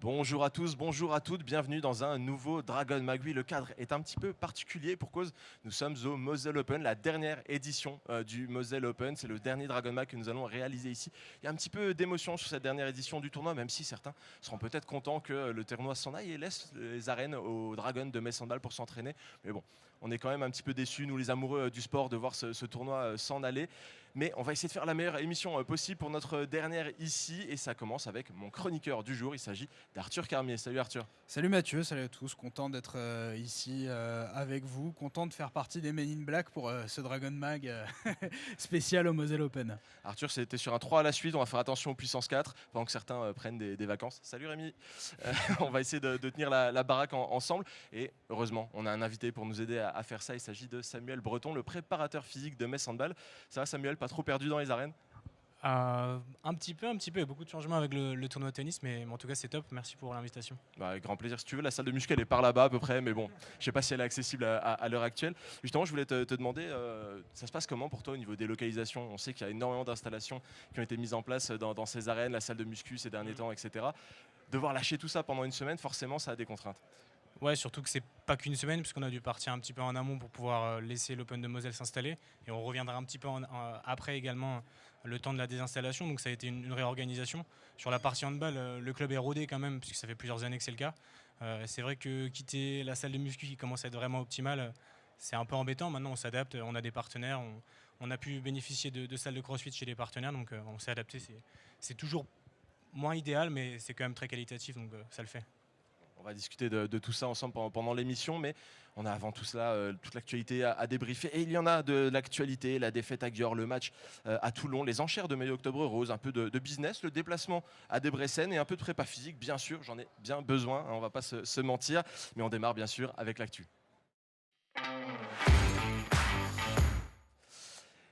Bonjour à tous, bonjour à toutes, bienvenue dans un nouveau Dragon Mag. Oui, le cadre est un petit peu particulier pour cause nous sommes au Moselle Open, la dernière édition du Moselle Open. C'est le dernier Dragon Mag que nous allons réaliser ici. Il y a un petit peu d'émotion sur cette dernière édition du tournoi, même si certains seront peut-être contents que le tournoi s'en aille et laisse les arènes aux Dragons de Metz-Handball pour s'entraîner. Mais bon, on est quand même un petit peu déçus, nous les amoureux du sport, de voir ce tournoi s'en aller. Mais on va essayer de faire la meilleure émission possible pour notre dernière ici. Et ça commence avec mon chroniqueur du jour. Il s'agit d'Arthur Carmier. Salut Arthur. Salut Mathieu, salut à tous, content d'être ici avec vous, content de faire partie des Men in Black pour ce Dragon Mag spécial au Moselle Open. Arthur, c'était sur un 3 à la suite. On va faire attention aux puissance 4 pendant que certains prennent des vacances. Salut Rémi. On va essayer de tenir la baraque ensemble. Et heureusement, on a un invité pour nous aider à faire ça. Il s'agit de Samuel Breton, le préparateur physique de Metz Handball. Ça va Samuel, pas trop perdu dans les arènes? Un petit peu. Il y a beaucoup de changements avec le tournoi de tennis, mais en tout cas c'est top. Merci pour l'invitation. Bah, avec grand plaisir. Si tu veux, la salle de muscu, elle est par là-bas à peu près, mais bon, je sais pas si elle est accessible à l'heure actuelle. Justement, je voulais te demander, ça se passe comment pour toi au niveau des localisations? On sait qu'il y a énormément d'installations qui ont été mises en place dans ces arènes, la salle de muscu ces derniers temps, etc. Devoir lâcher tout ça pendant une semaine, forcément, ça a des contraintes. Ouais, surtout que c'est pas qu'une semaine, puisqu'on a dû partir un petit peu en amont pour pouvoir laisser l'Open de Moselle s'installer. Et on reviendra un petit peu après également le temps de la désinstallation. Donc ça a été une réorganisation. Sur la partie handball, le club est rodé quand même, puisque ça fait plusieurs années que c'est le cas. C'est vrai que quitter la salle de muscu qui commence à être vraiment optimale, c'est un peu embêtant. Maintenant, on s'adapte, on a des partenaires, on a pu bénéficier de salles de crossfit chez des partenaires, donc on s'est adapté. C'est toujours moins idéal, mais c'est quand même très qualitatif, donc ça le fait. On va discuter de tout ça ensemble pendant l'émission, mais on a avant tout cela toute l'actualité à débriefer. Et il y en a de l'actualité, la défaite à Győr, le match à Toulon, les enchères de Maillot Octobre Rose, un peu de business, le déplacement à Debrecen et un peu de prépa physique. Bien sûr, j'en ai bien besoin, hein, on ne va pas se mentir, mais on démarre bien sûr avec l'actu.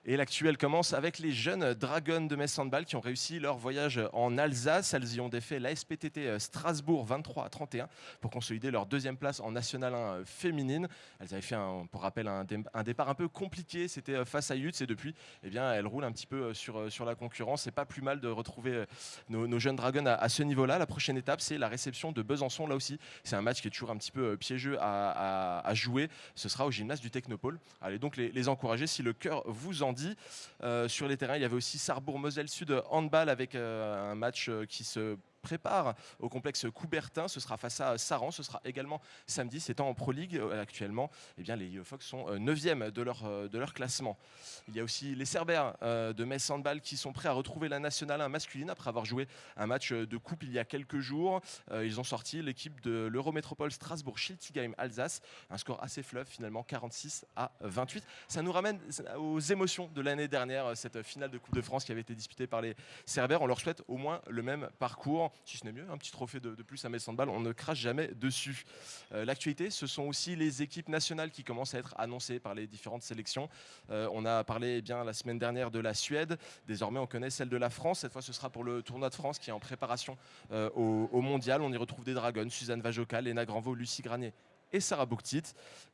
Et l'actuel commence avec les jeunes Dragons de Metz Handball qui ont réussi leur voyage en Alsace. Elles y ont défait la SPTT Strasbourg 23-31 pour consolider leur deuxième place en National 1 féminine. Elles avaient fait, pour rappel, un départ un peu compliqué. C'était face à Yutz et depuis, eh bien, elles roulent un petit peu sur la concurrence. C'est pas plus mal de retrouver nos jeunes Dragons à ce niveau-là. La prochaine étape, c'est la réception de Besançon. Là aussi, c'est un match qui est toujours un petit peu piégeux à jouer. Ce sera au gymnase du Technopole. Allez donc les encourager si le cœur vous en dit. Sur les terrains, il y avait aussi Sarrebourg-Moselle Sud handball avec un match qui se prépare au complexe Coubertin. Ce sera face à Saran. Ce sera également samedi. C'est en Pro League actuellement. Eh bien, les Yofox sont 9e de leur classement. Il y a aussi les Cerbères de Metz Handball qui sont prêts à retrouver la Nationale 1 masculine après avoir joué un match de coupe il y a quelques jours. Ils ont sorti l'équipe de l'Eurométropole Strasbourg-Schiltigheim Alsace. Un score assez fleuve finalement, 46-28. Ça nous ramène aux émotions de l'année dernière, cette finale de Coupe de France qui avait été disputée par les Cerbères. On leur souhaite au moins le même parcours. Si ce n'est mieux, un petit trophée de plus à Metz Handball, on ne crache jamais dessus. L'actualité, ce sont aussi les équipes nationales qui commencent à être annoncées par les différentes sélections. On a parlé bien la semaine dernière de la Suède. Désormais, on connaît celle de la France. Cette fois, ce sera pour le tournoi de France qui est en préparation au mondial. On y retrouve des Dragons, Suzanne Vajoka, Léna Granvaux, Lucie Granier et Sarah Bouktit.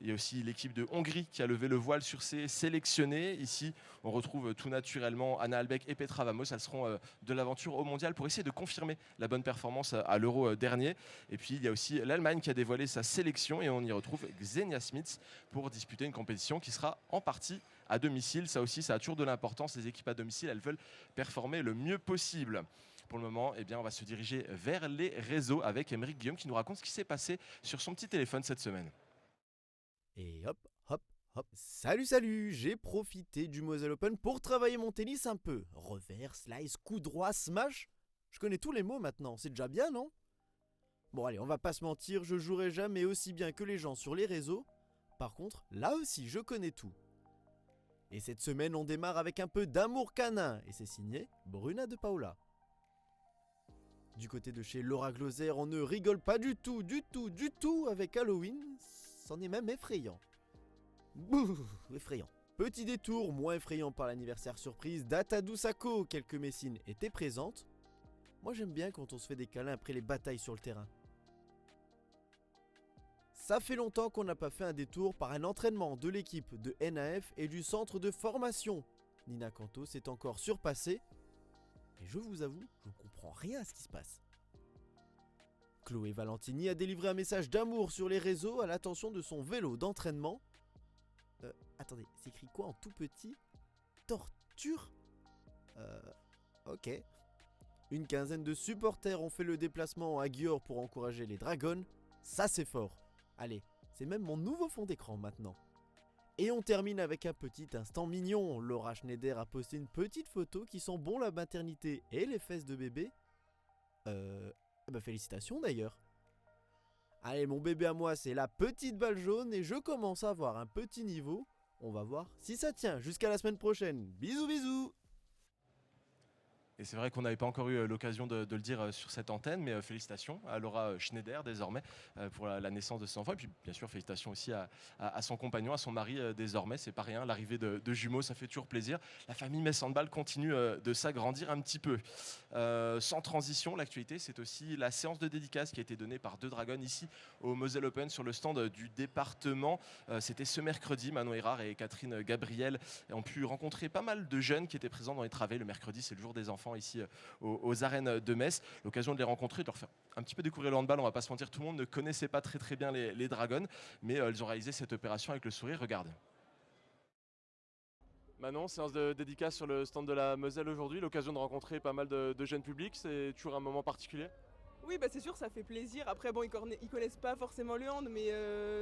Il y a aussi l'équipe de Hongrie qui a levé le voile sur ses sélectionnés. Ici, on retrouve tout naturellement Anna Albeck et Petra Vamos. Elles seront de l'aventure au mondial pour essayer de confirmer la bonne performance à l'Euro dernier. Et puis, il y a aussi l'Allemagne qui a dévoilé sa sélection et on y retrouve Xenia Smits pour disputer une compétition qui sera en partie à domicile. Ça aussi, ça a toujours de l'importance. Les équipes à domicile, elles veulent performer le mieux possible. Pour le moment, eh bien, on va se diriger vers les réseaux avec Émeric Guillaume qui nous raconte ce qui s'est passé sur son petit téléphone cette semaine. Et hop, hop, hop. Salut, j'ai profité du Moselle Open pour travailler mon tennis un peu. Revers, slice, coup droit, smash. Je connais tous les mots maintenant, c'est déjà bien, non? Bon allez, on va pas se mentir, je jouerai jamais aussi bien que les gens sur les réseaux. Par contre, là aussi, je connais tout. Et cette semaine, on démarre avec un peu d'amour canin. Et c'est signé Bruna de Paula. Du côté de chez Laura Gloser, on ne rigole pas du tout avec Halloween. C'en est même effrayant. Bouh, effrayant. Petit détour, moins effrayant par l'anniversaire surprise d'Atadou Sako. Quelques messines étaient présentes. Moi j'aime bien quand on se fait des câlins après les batailles sur le terrain. Ça fait longtemps qu'on n'a pas fait un détour par un entraînement de l'équipe de NAF et du centre de formation. Nina Canto s'est encore surpassée. Et je vous avoue, je ne comprends rien à ce qui se passe. Chloé Valentini a délivré un message d'amour sur les réseaux à l'attention de son vélo d'entraînement. Attendez, c'est écrit quoi en tout petit? Torture? Ok. Une quinzaine de supporters ont fait le déplacement à Győr pour encourager les Dragons. Ça c'est fort. Allez, c'est même mon nouveau fond d'écran maintenant. Et on termine avec un petit instant mignon. Laura Schneider a posté une petite photo qui sent bon la maternité et les fesses de bébé. Félicitations d'ailleurs. Allez, mon bébé à moi, c'est la petite balle jaune et je commence à avoir un petit niveau. On va voir si ça tient. Jusqu'à la semaine prochaine. Bisous, bisous. Et c'est vrai qu'on n'avait pas encore eu l'occasion de le dire sur cette antenne, mais félicitations à Laura Schneider désormais pour la naissance de ses enfants. Et puis bien sûr, félicitations aussi à son compagnon, à son mari désormais. C'est pas rien, l'arrivée de jumeaux, ça fait toujours plaisir. La famille Metz Handball continue de s'agrandir un petit peu. Sans transition, l'actualité, c'est aussi la séance de dédicace qui a été donnée par deux Dragons ici au Moselle Open sur le stand du département. C'était ce mercredi. Manon Hérard et Catherine Gabriel ont pu rencontrer pas mal de jeunes qui étaient présents dans les travées. Le mercredi, c'est le jour des enfants ici aux arènes de Metz. L'occasion de les rencontrer, de leur faire un petit peu découvrir le handball. On va pas se mentir, tout le monde ne connaissait pas très bien les Dragons, mais ils ont réalisé cette opération avec le sourire. Regarde. Manon, séance de dédicace sur le stand de la Moselle aujourd'hui, l'occasion de rencontrer pas mal de jeunes publics, c'est toujours un moment particulier? Oui, c'est sûr, ça fait plaisir. Après, bon, ils connaissent pas forcément le hand, mais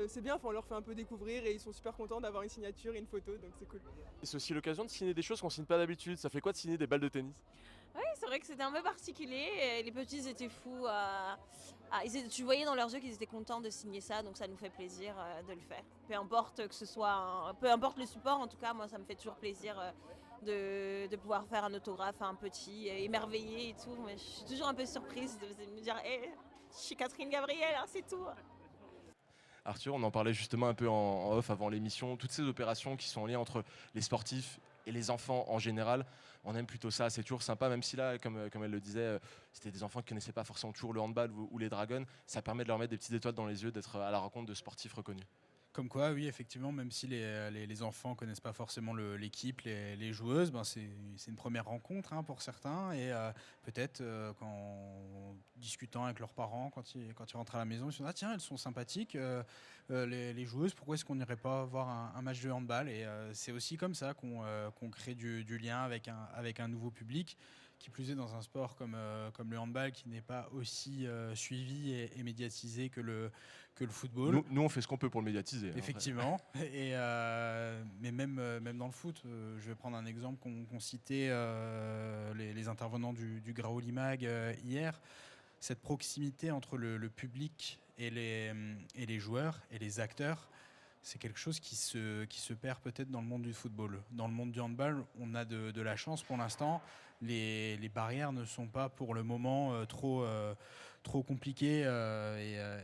c'est bien, on leur fait un peu découvrir et ils sont super contents d'avoir une signature et une photo, donc c'est cool. C'est aussi l'occasion de signer des choses qu'on signe pas d'habitude. Ça fait quoi de signer des balles de tennis? Oui, c'est vrai que c'était un peu particulier. Et les petits étaient fous. Tu voyais dans leurs yeux qu'ils étaient contents de signer ça, donc ça nous fait plaisir de le faire. Peu importe peu importe le support, en tout cas, moi ça me fait toujours plaisir de pouvoir faire un autographe à un petit, émerveillé et tout. Mais je suis toujours un peu surprise de me dire, je suis Catherine Gabriel, hein, c'est tout. Arthur, on en parlait justement un peu en off avant l'émission, toutes ces opérations qui sont en lien entre les sportifs et les enfants en général, on aime plutôt ça, c'est toujours sympa, même si là, comme elle le disait, c'était des enfants qui ne connaissaient pas forcément toujours le handball ou les Dragons, ça permet de leur mettre des petites étoiles dans les yeux, d'être à la rencontre de sportifs reconnus. Comme quoi, oui, effectivement, même si les enfants ne connaissent pas forcément l'équipe, les joueuses, c'est une première rencontre pour certains. Et peut-être qu'en discutant avec leurs parents, quand ils rentrent à la maison, ils se disent « Ah tiens, elles sont sympathiques, les joueuses, pourquoi est-ce qu'on n'irait pas voir un match de handball ?» Et c'est aussi comme ça qu'on crée du lien avec un nouveau public. Qui plus est dans un sport comme le handball qui n'est pas aussi suivi et médiatisé que le football. Nous, on fait ce qu'on peut pour le médiatiser. Effectivement. Mais même dans le foot, je vais prendre un exemple qu'on citait les intervenants du Graou Limag hier. Cette proximité entre le public et les joueurs et les acteurs, c'est quelque chose qui se perd peut-être dans le monde du football. Dans le monde du handball, on a de la chance pour l'instant. Les barrières ne sont pas pour le moment trop compliquées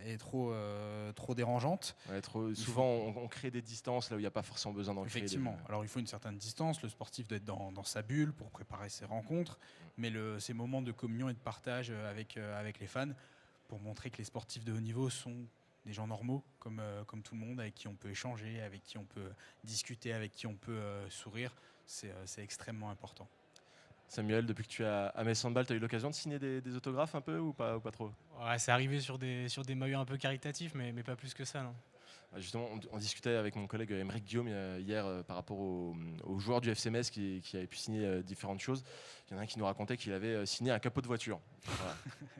et trop dérangeantes. Ouais, souvent, on crée des distances là où il n'y a pas forcément besoin d'en créer. Effectivement. Alors, il faut une certaine distance. Le sportif doit être dans sa bulle pour préparer ses rencontres. Mais ces moments de communion et de partage avec les fans pour montrer que les sportifs de haut niveau sont des gens normaux, comme tout le monde, avec qui on peut échanger, avec qui on peut discuter, avec qui on peut sourire, c'est extrêmement important. Samuel, depuis que tu es à Metz Handball, tu as eu l'occasion de signer des autographes un peu ou pas trop? Ouais, c'est arrivé sur des maillots un peu caritatifs, mais pas plus que ça, non. Justement, on discutait avec mon collègue Émeric Guillaume hier par rapport aux joueurs du FC Metz qui avaient pu signer différentes choses. Il y en a un qui nous racontait qu'il avait signé un capot de voiture. Voilà.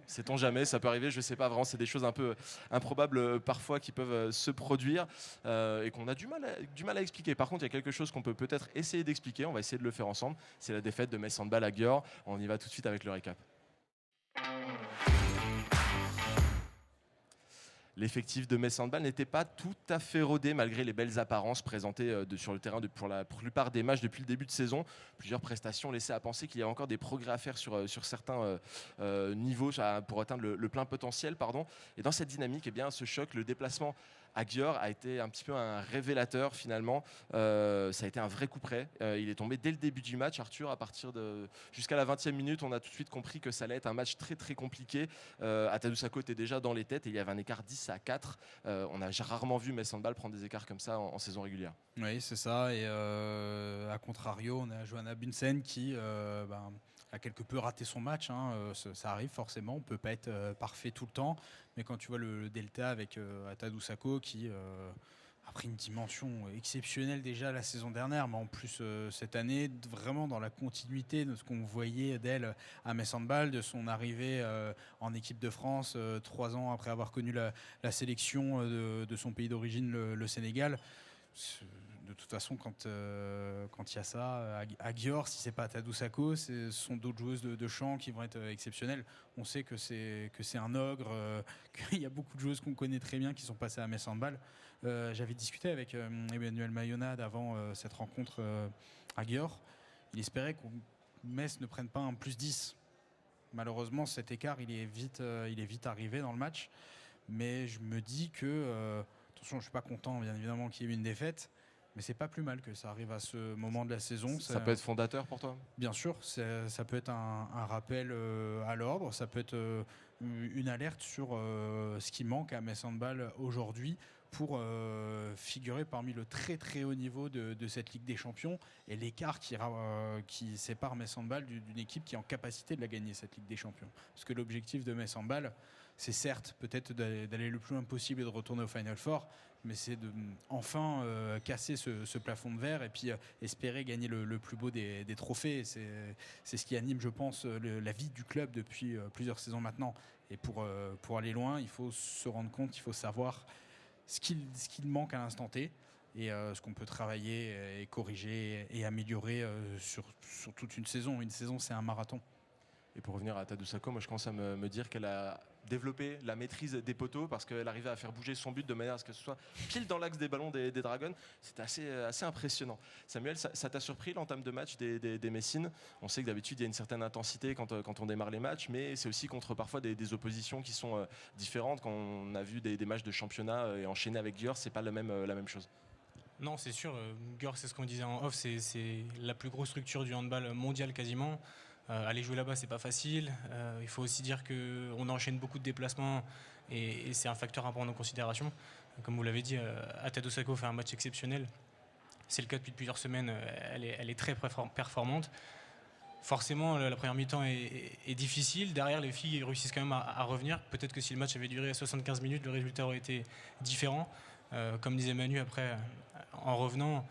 Sait-on jamais, ça peut arriver, je ne sais pas vraiment, c'est des choses un peu improbables parfois qui peuvent se produire et qu'on a du mal à expliquer. Par contre, il y a quelque chose qu'on peut peut-être essayer d'expliquer, on va essayer de le faire ensemble, c'est la défaite de Metz Handball à Győr. On y va tout de suite avec le récap. L'effectif de Metz Handball n'était pas tout à fait rodé malgré les belles apparences présentées sur le terrain pour la plupart des matchs depuis le début de saison. Plusieurs prestations laissaient à penser qu'il y avait encore des progrès à faire sur certains niveaux pour atteindre le plein potentiel. Et dans cette dynamique, ce choc, le déplacement à Győr a été un petit peu un révélateur finalement. Ça a été un vrai coup près. Il est tombé dès le début du match. Arthur, jusqu'à la 20e minute, on a tout de suite compris que ça allait être un match très très compliqué. Atadou Sakho était déjà dans les têtes et il y avait un écart 10-4. On a rarement vu Metz Handball prendre des écarts comme ça en saison régulière. Oui, c'est ça. Et à contrario, on a Johanna Bunsen qui a quelque peu raté son match, ça arrive forcément, on ne peut pas être parfait tout le temps, mais quand tu vois le delta avec Atadou Sako qui a pris une dimension exceptionnelle déjà la saison dernière, mais en plus cette année, vraiment dans la continuité de ce qu'on voyait d'elle à Metz Handball, de son arrivée en équipe de France 3 ans après avoir connu la sélection de son pays d'origine, le Sénégal. De toute façon, quand il y a ça à Győr, si c'est pas Tadou Sako, ce sont d'autres joueuses de champ qui vont être exceptionnelles. On sait que c'est un ogre, qu'il y a beaucoup de joueuses qu'on connaît très bien qui sont passées à Metz Handball. J'avais discuté avec Emmanuel Mayonade avant cette rencontre à Győr. Il espérait que Metz ne prenne pas un +10. Malheureusement, cet écart, il est vite arrivé dans le match. Mais je me dis que, attention, je ne suis pas content, bien évidemment, qu'il y ait eu une défaite. Mais c'est pas plus mal que ça arrive à ce moment de la saison. Ça peut être fondateur pour toi? Bien sûr, ça peut être un rappel à l'ordre, ça peut être une alerte sur ce qui manque à Metz Handball aujourd'hui pour figurer parmi le très très haut niveau de cette Ligue des Champions et l'écart qui sépare Metz Handball d'une équipe qui est en capacité de la gagner, cette Ligue des Champions. Parce que l'objectif de Metz Handball, c'est certes peut-être d'aller le plus loin possible et de retourner au Final Four, mais c'est de enfin casser ce plafond de verre et puis espérer gagner le plus beau des trophées. C'est ce qui anime, je pense, la vie du club depuis plusieurs saisons maintenant. Et pour aller loin, il faut se rendre compte, il faut savoir ce qu'il manque à l'instant T et ce qu'on peut travailler et corriger et améliorer sur toute une saison. Une saison, c'est un marathon. Et pour revenir à Tadou Sako, moi je commence à me dire qu'elle a développé la maîtrise des poteaux parce qu'elle arrivait à faire bouger son but de manière à ce que ce soit pile dans l'axe des ballons des Dragons. C'était assez impressionnant. Samuel, ça t'a surpris l'entame de match des Messines? On sait que d'habitude il y a une certaine intensité quand on démarre les matchs, mais c'est aussi contre parfois des oppositions qui sont différentes. Quand on a vu des matchs de championnat et enchaîner avec Győr, c'est pas la même chose. Non, c'est sûr. Győr, c'est ce qu'on disait en off, c'est la plus grosse structure du handball mondial quasiment. Aller jouer là-bas, c'est pas facile. Il faut aussi dire qu'on enchaîne beaucoup de déplacements et c'est un facteur à prendre en considération. Comme vous l'avez dit, Atadou Sako fait un match exceptionnel. C'est le cas depuis plusieurs semaines. Elle est très performante. Forcément, la première mi-temps est difficile. Derrière, les filles réussissent quand même à revenir. Peut-être que si le match avait duré 75 minutes, le résultat aurait été différent. Comme disait Manu, après, en revenant,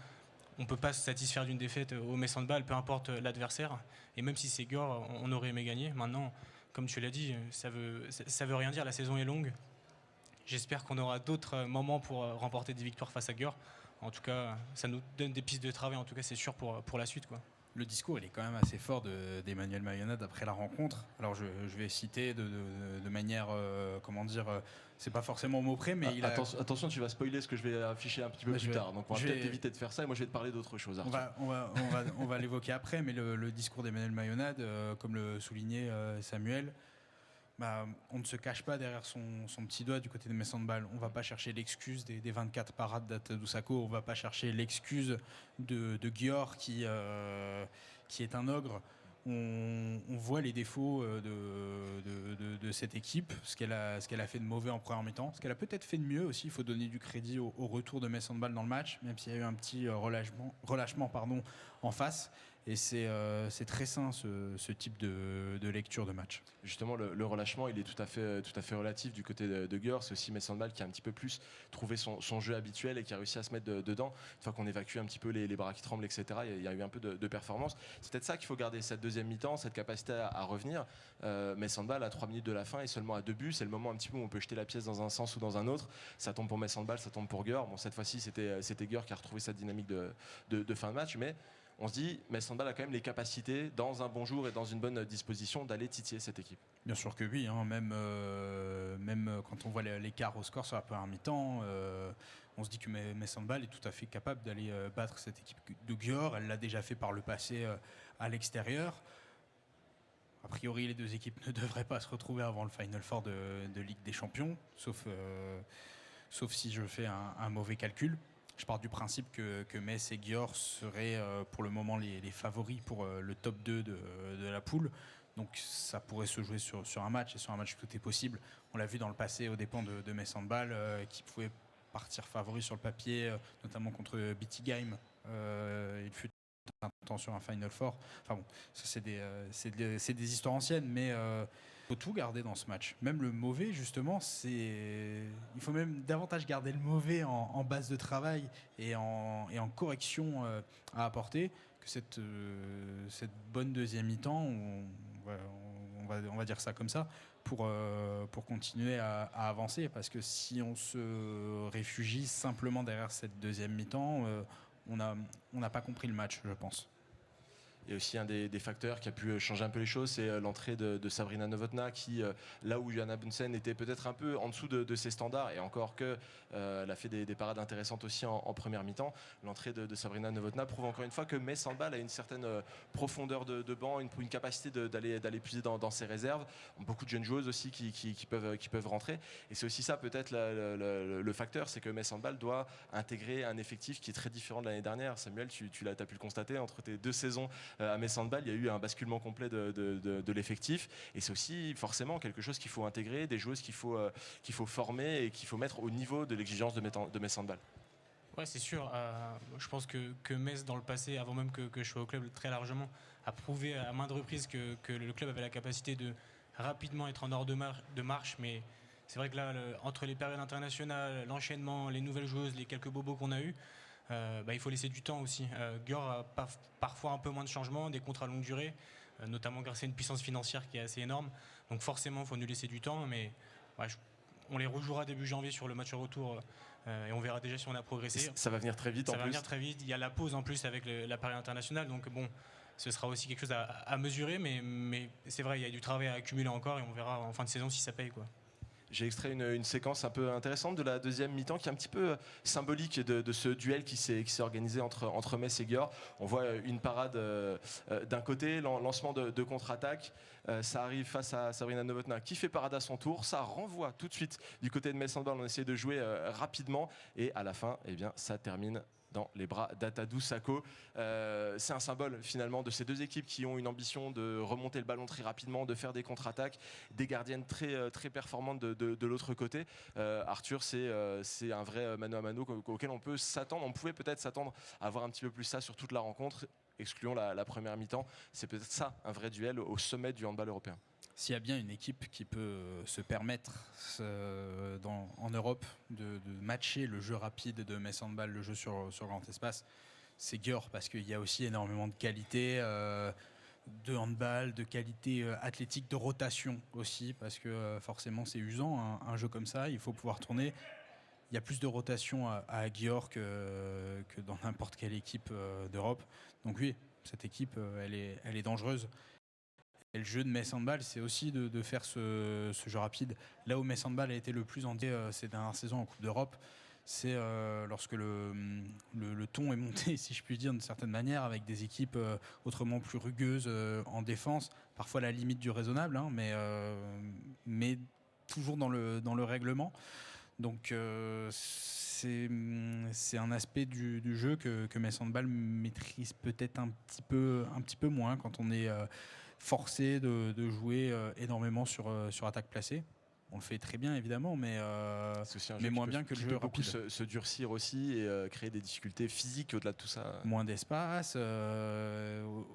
on ne peut pas se satisfaire d'une défaite au Metz Handball, peu importe l'adversaire. Et même si c'est Győr, on aurait aimé gagner. Maintenant, comme tu l'as dit, ça veut rien dire. La saison est longue. J'espère qu'on aura d'autres moments pour remporter des victoires face à Győr. En tout cas, ça nous donne des pistes de travail. En tout cas, c'est sûr pour la suite, quoi. Le discours, il est quand même assez fort d'Emmanuel Mayonade après la rencontre. Alors, je vais citer de manière, c'est pas forcément au mot près, mais attention, tu vas spoiler ce que je vais afficher un petit peu plus tard. Donc, on va peut-être éviter de faire ça et moi, je vais te parler d'autre chose. On va l'évoquer après, mais le discours d'Emmanuel Mayonade, comme le soulignait Samuel, on ne se cache pas derrière son petit doigt du côté de Metz Handball. On ne va pas chercher l'excuse des 24 parades d'Atadou Sako. On ne va pas chercher l'excuse de Győr qui est un ogre. On voit les défauts de cette équipe, ce qu'elle a fait de mauvais en première mi-temps, ce qu'elle a peut-être fait de mieux aussi. Il faut donner du crédit au retour de Metz Handball dans le match, même s'il y a eu un petit relâchement en face. Et c'est très sain ce type de lecture de match. Justement, le relâchement, il est tout à fait relatif du côté de Győr. C'est aussi Metz Handball qui a un petit peu plus trouvé son jeu habituel et qui a réussi à se mettre dedans. Une fois qu'on évacue un petit peu les bras qui tremblent, etc., il y a eu un peu de performance. C'est peut-être ça qu'il faut garder, cette deuxième mi-temps, cette capacité à revenir. Metz Handball, à 3 minutes de la fin et seulement à 2 buts, c'est le moment un petit peu où on peut jeter la pièce dans un sens ou dans un autre. Ça tombe pour Metz Handball, ça tombe pour Győr. Bon, cette fois-ci, c'était Győr qui a retrouvé sa dynamique de fin de match, mais on se dit, Metz Handball a quand même les capacités, dans un bon jour et dans une bonne disposition, d'aller titiller cette équipe. Bien sûr que oui, même quand on voit l'écart au score sur la première mi-temps, on se dit que Metz Handball est tout à fait capable d'aller battre cette équipe de Győr. Elle l'a déjà fait par le passé à l'extérieur. A priori, les deux équipes ne devraient pas se retrouver avant le Final Four de Ligue des Champions, sauf si je fais un mauvais calcul. Je pars du principe que Metz et Győr seraient pour le moment les favoris pour le top 2 de la poule. Donc ça pourrait se jouer sur un match, et sur un match tout est possible. On l'a vu dans le passé aux dépens de Metz Handball, qui pouvait partir favori sur le papier, notamment contre Bietigheim. Il fut un temps sur un Final Four. Enfin bon, ça, c'est des histoires anciennes, mais faut tout garder dans ce match. Même le mauvais, justement, il faut même davantage garder le mauvais en base de travail et en correction à apporter que cette bonne deuxième mi-temps. On va dire ça comme ça, pour continuer à avancer. Parce que si on se réfugie simplement derrière cette deuxième mi-temps, on n'a pas compris le match, je pense. Et aussi un des facteurs qui a pu changer un peu les choses, c'est l'entrée de Sabrina Novotná qui, là où Johanna Bunsen était peut-être un peu en dessous de ses standards, et encore que elle a fait des parades intéressantes aussi en première mi-temps, l'entrée de Sabrina Novotná prouve encore une fois que Metz Handball a une certaine profondeur de banc, une capacité d'aller puiser dans ses réserves. Beaucoup de jeunes joueuses aussi qui peuvent rentrer, et c'est aussi ça peut-être le facteur, c'est que Metz Handball doit intégrer un effectif qui est très différent de l'année dernière. Samuel, tu as pu le constater, entre tes 2 saisons à Metz Handball, il y a eu un basculement complet de l'effectif, et c'est aussi forcément quelque chose qu'il faut intégrer, des joueuses qu'il faut former et qu'il faut mettre au niveau de l'exigence de Metz Handball. Ouais, c'est sûr. Je pense que Metz, dans le passé, avant même que je sois au club très largement, a prouvé à maintes reprises que le club avait la capacité de rapidement être en hors de marche, mais c'est vrai que là, entre les périodes internationales, l'enchaînement, les nouvelles joueuses, les quelques bobos qu'on a eus, il faut laisser du temps aussi. Győr a parfois un peu moins de changements, des contrats longue durée, notamment grâce à une puissance financière qui est assez énorme. Donc forcément, il faut nous laisser du temps, mais on les rejouera début janvier sur le match retour et on verra déjà si on a progressé. Ça va venir très vite. Ça va venir très vite. Il y a la pause en plus avec la période internationale, donc bon, ce sera aussi quelque chose à mesurer, mais c'est vrai, il y a du travail à accumuler encore et on verra en fin de saison si ça paye, quoi. J'ai extrait une séquence un peu intéressante de la deuxième mi-temps qui est un petit peu symbolique de ce duel qui s'est organisé entre Metz et Győr. On voit une parade d'un côté, lancement de contre-attaque. Ça arrive face à Sabrina Novotná qui fait parade à son tour. Ça renvoie tout de suite du côté de Metz Handball. On essaie de jouer rapidement et à la fin, eh bien, ça termine dans les bras d'Atadou Sako. C'est un symbole finalement de ces deux équipes qui ont une ambition de remonter le ballon très rapidement, de faire des contre-attaques, des gardiennes très, très performantes de l'autre côté. Arthur, c'est un vrai mano à mano auquel on peut s'attendre. On pouvait peut-être s'attendre à voir un petit peu plus ça sur toute la rencontre, excluant la première mi-temps. C'est peut-être ça, un vrai duel au sommet du handball européen. S'il y a bien une équipe qui peut se permettre en Europe de matcher le jeu rapide de Metz Handball, le jeu sur grand espace, c'est Győr, parce qu'il y a aussi énormément de qualité de handball, de qualité athlétique, de rotation aussi, parce que forcément c'est usant, un jeu comme ça, il faut pouvoir tourner. Il y a plus de rotation à Győr que dans n'importe quelle équipe d'Europe. Donc oui, cette équipe, elle est dangereuse. Et le jeu de Metz Handball, c'est aussi de faire ce jeu rapide. Là où Metz Handball a été le plus en ces dernières saisons en Coupe d'Europe, c'est lorsque le ton est monté, si je puis dire, d'une certaine manière, avec des équipes autrement plus rugueuses en défense, parfois à la limite du raisonnable, hein, mais toujours dans le règlement. Donc c'est un aspect du jeu que Metz Handball maîtrise peut-être un petit peu moins quand on est forcé de jouer énormément sur attaque placée. On le fait très bien évidemment, mais moins bien que le jeu rapide. Se durcir aussi et créer des difficultés physiques au-delà de tout ça. Moins d'espace,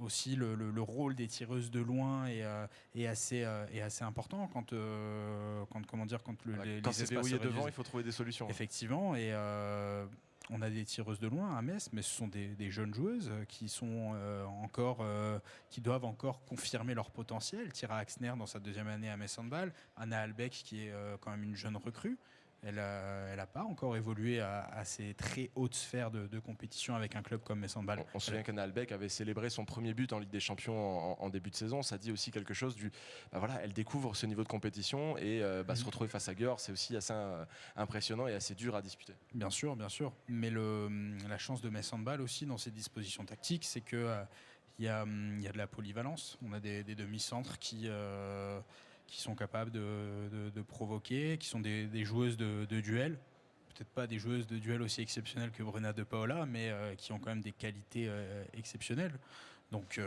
aussi le rôle des tireuses de loin est assez important quand c'est verrouillé devant, il faut trouver des solutions. Effectivement, et on a des tireuses de loin à Metz, mais ce sont des jeunes joueuses qui doivent encore confirmer leur potentiel. Tira Axner dans sa deuxième année à Metz Handball, Anna Albeck qui est quand même une jeune recrue. Elle a pas encore évolué à ces très hautes sphères de compétition avec un club comme Metz Handball. On se souvient qu'Anna Albeck avait célébré son premier but en Ligue des Champions en début de saison. Ça dit aussi quelque chose elle découvre ce niveau de compétition et se retrouver face à Győr, c'est aussi assez impressionnant et assez dur à disputer. Bien sûr. Mais la chance de Metz Handball aussi dans ses dispositions tactiques, c'est que il y a de la polyvalence. On a des demi-centres qui sont capables de provoquer, qui sont des joueuses de duel. Peut-être pas des joueuses de duel aussi exceptionnelles que Bruna De Paola, mais qui ont quand même des qualités exceptionnelles. Donc,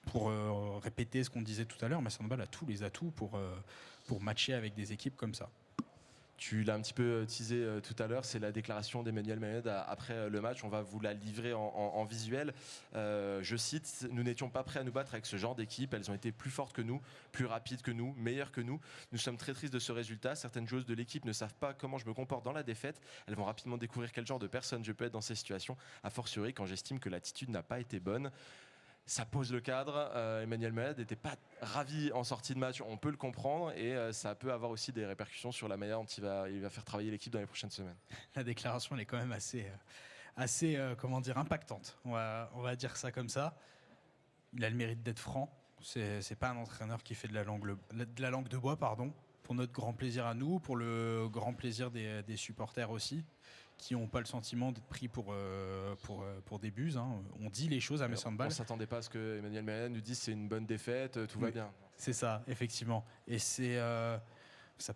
pour répéter ce qu'on disait tout à l'heure, Metz Handball a tous les atouts pour matcher avec des équipes comme ça. Tu l'as un petit peu teasé tout à l'heure, c'est la déclaration d'Emmanuel Mayed après le match. On va vous la livrer en visuel. Je cite, « Nous n'étions pas prêts à nous battre avec ce genre d'équipe. Elles ont été plus fortes que nous, plus rapides que nous, meilleures que nous. Nous sommes très tristes de ce résultat. Certaines joueuses de l'équipe ne savent pas comment je me comporte dans la défaite. Elles vont rapidement découvrir quel genre de personne je peux être dans ces situations, a fortiori quand j'estime que l'attitude n'a pas été bonne. » Ça pose le cadre. Emmanuel Mayed n'était pas ravi en sortie de match, on peut le comprendre, et ça peut avoir aussi des répercussions sur la manière dont il va faire travailler l'équipe dans les prochaines semaines. La déclaration, elle est quand même assez impactante. On va dire ça comme ça. Il a le mérite d'être franc. C'est pas un entraîneur qui fait de la langue de bois, pardon. Pour notre grand plaisir à nous, pour le grand plaisir des supporters aussi, qui n'ont pas le sentiment d'être pris pour des buses. Hein. On dit les choses à Mess Handball. On ne s'attendait pas à ce que Emmanuel Mayed nous dise c'est une bonne défaite, tout va bien. C'est ça, effectivement. Et ça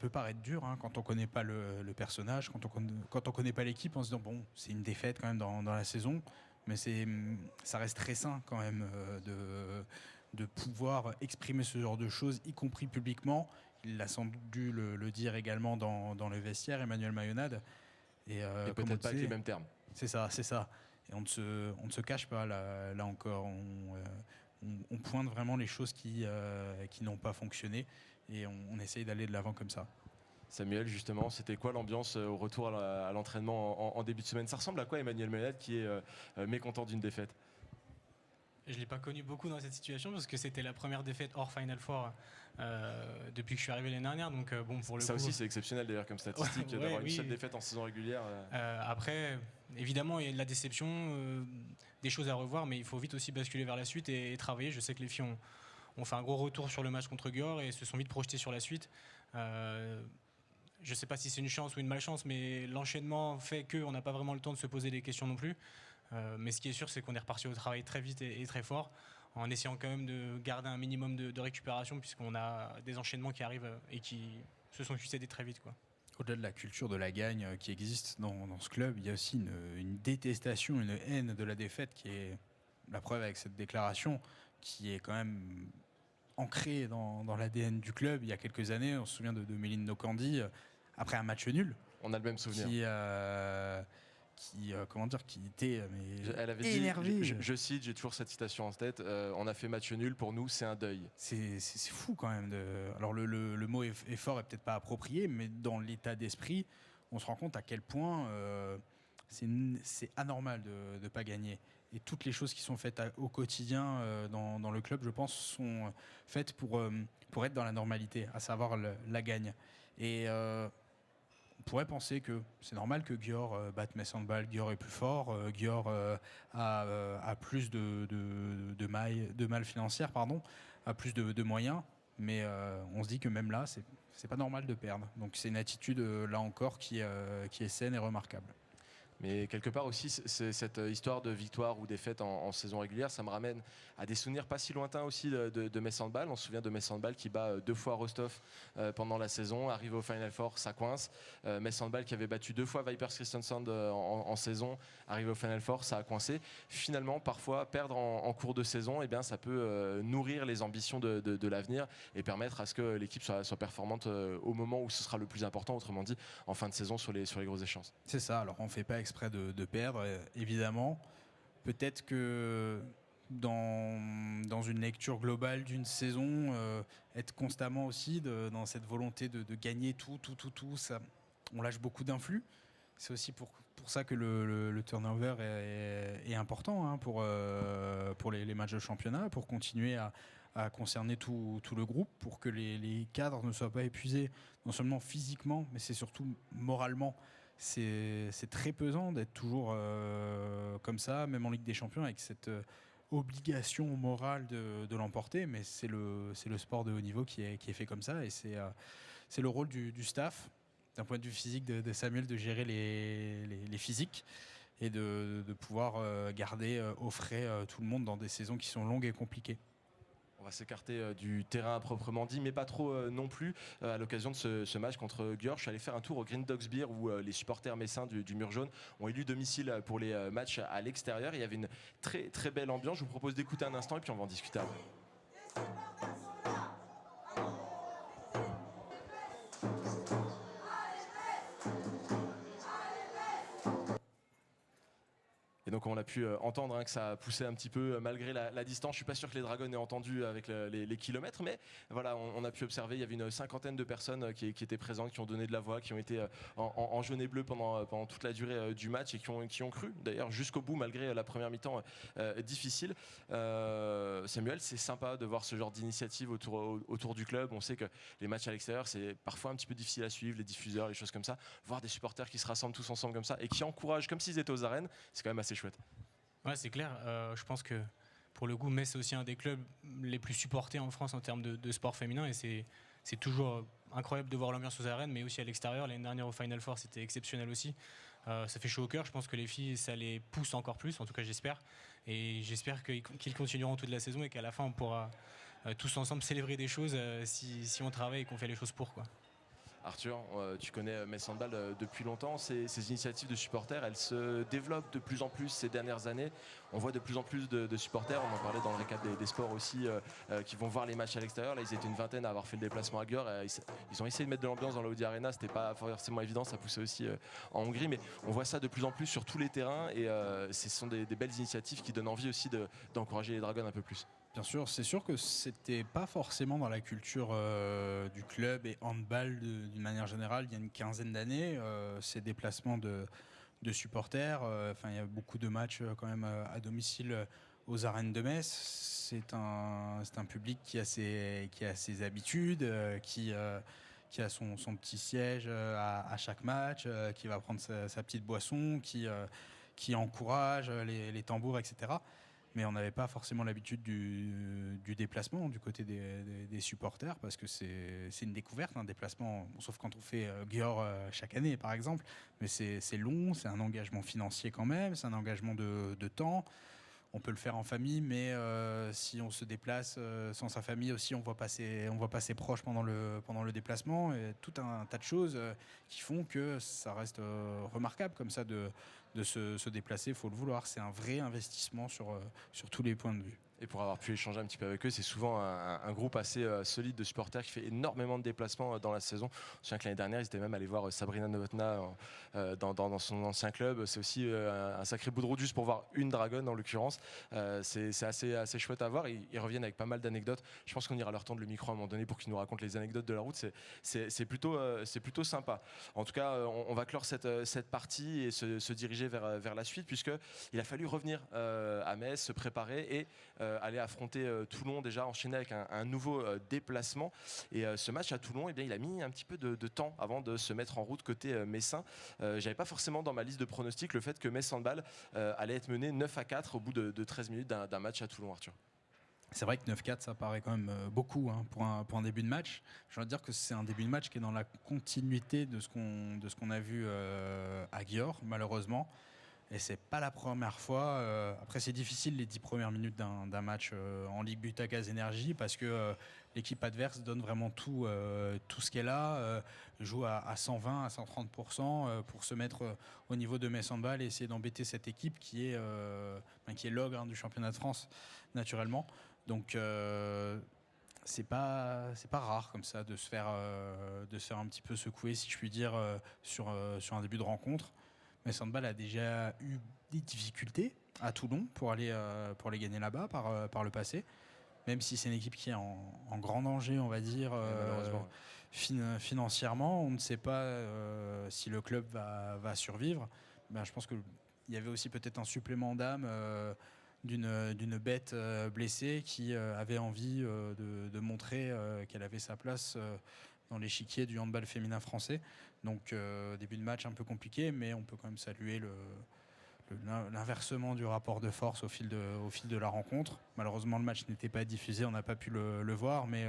peut paraître dur hein, quand on ne connaît pas le personnage, quand on connaît pas l'équipe, en se disant bon, c'est une défaite quand même dans la saison, mais ça reste très sain quand même de pouvoir exprimer ce genre de choses, y compris publiquement. Il a sans doute dû le dire également dans le vestiaire, Emmanuel Mayonade. Et peut-être pas avec les mêmes termes. C'est ça. Et on ne se cache pas, là encore. On pointe vraiment les choses qui n'ont pas fonctionné et on essaye d'aller de l'avant comme ça. Samuel, justement, c'était quoi l'ambiance au retour à l'entraînement en début de semaine? Ça ressemble à quoi Emmanuel Mayed qui est mécontent d'une défaite? Je ne l'ai pas connu beaucoup dans cette situation parce que c'était la première défaite hors Final Four depuis que je suis arrivé l'année dernière. Donc, bon, pour le ça coup, aussi, c'est exceptionnel d'ailleurs comme statistique d'avoir une seule défaite en saison régulière. Après, évidemment, il y a de la déception, des choses à revoir, mais il faut vite aussi basculer vers la suite et travailler. Je sais que les filles ont fait un gros retour sur le match contre Győr et se sont vite projetées sur la suite. Je ne sais pas si c'est une chance ou une malchance, mais l'enchaînement fait qu'on n'a pas vraiment le temps de se poser des questions non plus. Mais ce qui est sûr, c'est qu'on est reparti au travail très vite et très fort, en essayant quand même de garder un minimum de récupération, puisqu'on a des enchaînements qui arrivent et qui se sont succédés très vite, quoi. Au-delà de la culture de la gagne qui existe dans ce club, il y a aussi une détestation, une haine de la défaite qui est la preuve avec cette déclaration qui est quand même ancrée dans l'ADN du club. Il y a quelques années, on se souvient de Méline Nokandi, après un match nul. On a le même souvenir. Qui était elle avait énervée. Dit, je cite, j'ai toujours cette citation en tête, on a fait match nul, pour nous c'est un deuil. C'est fou quand même. Alors le mot est fort et peut-être pas approprié, mais dans l'état d'esprit, on se rend compte à quel point c'est anormal de ne pas gagner. Et toutes les choses qui sont faites au quotidien dans le club, je pense, sont faites pour être dans la normalité, à savoir la gagne. Et on pourrait penser que c'est normal que Győr batte Mess Handball. Győr est plus fort, Győr a plus de mal financière, a plus de moyens, mais on se dit que même là, c'est pas normal de perdre. Donc c'est une attitude, là encore, qui est saine et remarquable. Mais quelque part aussi, cette histoire de victoire ou défaite en saison régulière, ça me ramène à des souvenirs pas si lointains aussi de Mess Handball. On se souvient de Mess Handball qui bat 2 fois Rostov pendant la saison, arrive au Final Four, ça coince. Mess Handball qui avait battu 2 fois Vipers Kristiansand en saison, arrive au Final Four, ça a coincé. Finalement, parfois, perdre en cours de saison, eh bien, ça peut nourrir les ambitions de l'avenir et permettre à ce que l'équipe soit performante au moment où ce sera le plus important, autrement dit, en fin de saison sur les grosses échéances. C'est ça, alors on ne fait pas exprès de perdre, évidemment. Peut-être que dans une lecture globale d'une saison, être constamment aussi dans cette volonté de gagner tout, ça, on lâche beaucoup d'influx. C'est aussi pour ça que le turnover est important hein, pour les matchs de championnat, pour continuer à concerner tout le groupe, pour que les cadres ne soient pas épuisés, non seulement physiquement, mais c'est surtout moralement. C'est très pesant d'être toujours comme ça, même en Ligue des Champions, avec cette obligation morale de l'emporter, mais c'est le sport de haut niveau qui est fait comme ça, et c'est le rôle du staff, d'un point de vue physique de Samuel, de gérer les physiques et de pouvoir garder au frais tout le monde dans des saisons qui sont longues et compliquées. On va s'écarter du terrain proprement dit, mais pas trop non plus. À l'occasion de ce match contre Győr, je suis allé faire un tour au Green Dogs Beer où les supporters messins du Mur Jaune ont élu domicile pour les matchs à l'extérieur. Il y avait une très très belle ambiance. Je vous propose d'écouter un instant et puis on va en discuter après. donc on a pu entendre que ça a poussé un petit peu malgré la distance. Je suis pas sûr que les Dragons aient entendu avec les kilomètres, mais voilà, on a pu observer, il y avait une cinquantaine de personnes qui étaient présentes, qui ont donné de la voix, qui ont été en jaune et bleu pendant toute la durée du match et qui ont cru d'ailleurs jusqu'au bout malgré la première mi-temps difficile. Samuel, c'est sympa de voir ce genre d'initiative autour du club. On sait que les matchs à l'extérieur, c'est parfois un petit peu difficile à suivre, les diffuseurs, les choses comme ça. Voir des supporters qui se rassemblent tous ensemble comme ça et qui encouragent comme s'ils étaient aux arènes, c'est quand même assez chouette. Ouais, c'est clair. Je pense que pour le coup, Metz c'est aussi un des clubs les plus supportés en France en termes de sport féminin et c'est toujours incroyable de voir l'ambiance aux arènes, mais aussi à l'extérieur. L'année dernière au Final Four, c'était exceptionnel aussi. Ça fait chaud au cœur. Je pense que les filles, ça les pousse encore plus. En tout cas, j'espère. Et j'espère qu'ils continueront toute la saison et qu'à la fin, on pourra tous ensemble célébrer des choses si on travaille et qu'on fait les choses pour, quoi. Arthur, tu connais Metz Handball depuis longtemps. Ces initiatives de supporters, elles se développent de plus en plus ces dernières années. On voit de plus en plus de supporters. On en parlait dans le récap des sports aussi, qui vont voir les matchs à l'extérieur. Là, ils étaient une vingtaine à avoir fait le déplacement à Győr. Ils ont essayé de mettre de l'ambiance dans l'Audi Arena. C'était pas forcément évident. Ça poussait aussi en Hongrie, mais on voit ça de plus en plus sur tous les terrains. Et ce sont des belles initiatives qui donnent envie aussi d'encourager les Dragons un peu plus. Bien sûr, c'est sûr que c'était pas forcément dans la culture du club et handball d'une manière générale il y a une quinzaine d'années, ces déplacements de supporters. Il y a beaucoup de matchs quand même à domicile aux arènes de Metz. C'est un public qui a ses habitudes, qui a son petit siège à chaque match, qui va prendre sa petite boisson, qui encourage les tambours, etc. Mais on n'avait pas forcément l'habitude du déplacement du côté des supporters parce que c'est une découverte, un déplacement, sauf quand on fait Győr chaque année par exemple, mais c'est long, c'est un engagement financier quand même, c'est un engagement de temps. On peut le faire en famille, mais si on se déplace sans sa famille aussi, on voit pas ses proches pendant le déplacement, et tout un tas de choses qui font que ça reste remarquable comme ça de se déplacer. Il faut le vouloir, c'est un vrai investissement sur tous les points de vue. Et pour avoir pu échanger un petit peu avec eux, c'est souvent un groupe assez solide de supporters qui fait énormément de déplacements dans la saison. Je me souviens que l'année dernière, ils étaient même allés voir Sabrina Novotná dans son ancien club. C'est aussi un sacré bout de route juste pour voir une Dragonne en l'occurrence. C'est assez chouette à voir. Ils reviennent avec pas mal d'anecdotes. Je pense qu'on ira leur tendre le micro à un moment donné pour qu'ils nous racontent les anecdotes de la route. C'est plutôt sympa. En tout cas, on va clore cette partie et se diriger vers la suite, puisqu'il a fallu revenir à Metz, se préparer et aller affronter Toulon, déjà enchaîner avec un nouveau déplacement. Et ce match à Toulon, eh bien, il a mis un petit peu de temps avant de se mettre en route côté messin. J'avais pas forcément dans ma liste de pronostics le fait que Metz Handball allait être mené 9-4 au bout de 13 minutes d'un match à Toulon, Arthur. C'est vrai que 9-4, ça paraît quand même beaucoup pour un début de match. Je dois dire que c'est un début de match qui est dans la continuité de ce qu'on a vu à Győr, malheureusement. Et c'est pas la première fois. Après, c'est difficile les 10 premières minutes d'un match en Ligue Butagaz Energy parce que l'équipe adverse donne vraiment tout ce qu'elle a, joue à 120, à 130% pour se mettre au niveau de Metz Handball et essayer d'embêter cette équipe qui est l'ogre du championnat de France, naturellement. Donc c'est pas rare comme ça de se faire un petit peu secouer, si je puis dire, sur un début de rencontre. Metz Handball a déjà eu des difficultés à Toulon pour aller gagner là-bas par le passé, même si c'est une équipe qui est en grand danger, on va dire, financièrement. On ne sait pas si le club va survivre. Ben, je pense qu'il y avait aussi peut-être un supplément d'âme d'une bête blessée qui avait envie de montrer qu'elle avait sa place dans l'échiquier du handball féminin français. Donc début de match un peu compliqué, mais on peut quand même saluer l'inversement du rapport de force au fil de la rencontre. Malheureusement, le match n'était pas diffusé, on n'a pas pu le voir, mais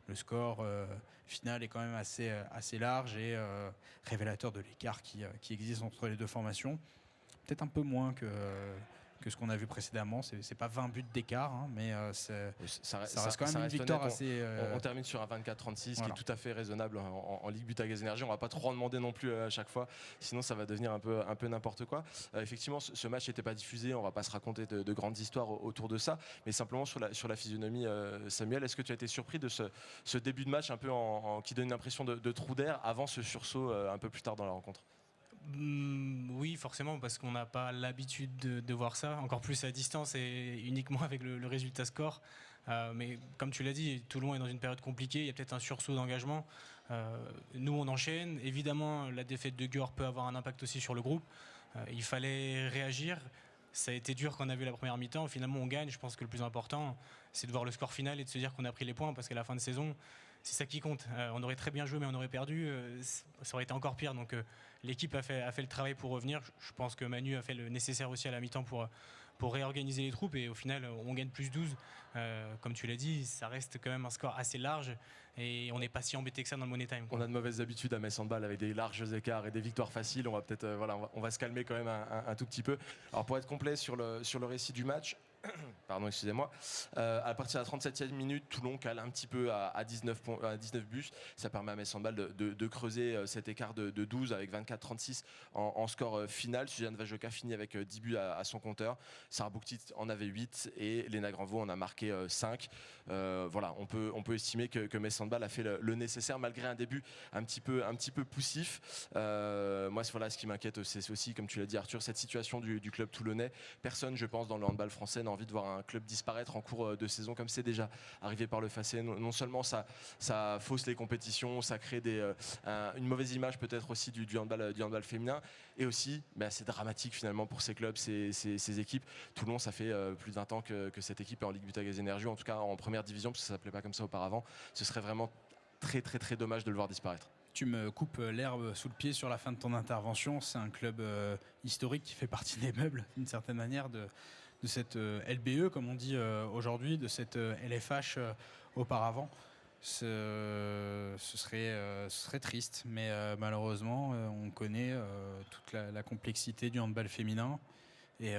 le score final est quand même assez large et révélateur de l'écart qui existe entre les deux formations. Peut-être un peu moins que ce qu'on a vu précédemment. C'est pas 20 buts d'écart, hein, mais ça reste quand même une victoire assez... On termine sur un 24-36, voilà, qui est tout à fait raisonnable en Ligue Butagaz Energy. On va pas trop en demander non plus à chaque fois, sinon ça va devenir un peu n'importe quoi. Effectivement, ce match n'était pas diffusé, on va pas se raconter de grandes histoires autour de ça, mais simplement sur la physionomie, Samuel, est-ce que tu as été surpris de ce début de match un peu qui donne une impression de trou d'air avant ce sursaut un peu plus tard dans la rencontre? Oui, forcément, parce qu'on n'a pas l'habitude de voir ça, encore plus à distance et uniquement avec le résultat score. Mais comme tu l'as dit, Toulon est dans une période compliquée, il y a peut-être un sursaut d'engagement. Nous, on enchaîne. Évidemment, la défaite de Győr peut avoir un impact aussi sur le groupe. Il fallait réagir. Ça a été dur quand on a vu la première mi-temps. Finalement, on gagne. Je pense que le plus important, c'est de voir le score final et de se dire qu'on a pris les points, parce qu'à la fin de saison, c'est ça qui compte. On aurait très bien joué, mais on aurait perdu. Ça aurait été encore pire. Donc, l'équipe a fait le travail pour revenir. Je pense que Manu a fait le nécessaire aussi à la mi-temps pour réorganiser les troupes. Et au final, on gagne plus 12. Comme tu l'as dit, ça reste quand même un score assez large. Et on n'est pas si embêté que ça dans le Money Time. On a de mauvaises habitudes à Metz Handball avec des larges écarts et des victoires faciles. On va peut-être on va se calmer quand même un tout petit peu. Alors pour être complet sur le récit du match, pardon, excusez-moi. À partir de la 37e minute, Toulon cale un petit peu à 19 buts. Ça permet à Metz Handball de creuser cet écart de 12 avec 24-36 en score final. Suzanne Vajoka finit avec 10 buts à son compteur. Sarah Bouktit en avait 8 et Léna Granvaux en a marqué 5. Voilà, on peut estimer que Metz Handball a fait le nécessaire malgré un début un petit peu poussif. Moi, voilà, ce qui m'inquiète, c'est aussi, comme tu l'as dit Arthur, cette situation du club toulonnais. Personne, je pense, dans le handball français n'a envie de voir un club disparaître en cours de saison comme c'est déjà arrivé par le passé. Non seulement ça fausse les compétitions, ça crée une mauvaise image peut-être aussi du handball féminin, et aussi c'est dramatique finalement pour ces clubs, ces équipes. Toulon, ça fait plus de 20 ans que cette équipe est en Ligue Butagaz Énergie, en tout cas en première division, parce que ça s'appelait pas comme ça auparavant. Ce serait vraiment très très très dommage de le voir disparaître. Tu me coupes l'herbe sous le pied sur la fin de ton intervention. C'est un club historique qui fait partie des meubles d'une certaine manière de cette LBE, comme on dit aujourd'hui, de cette LFH auparavant. Ce serait triste, mais malheureusement, on connaît toute la complexité du handball féminin, et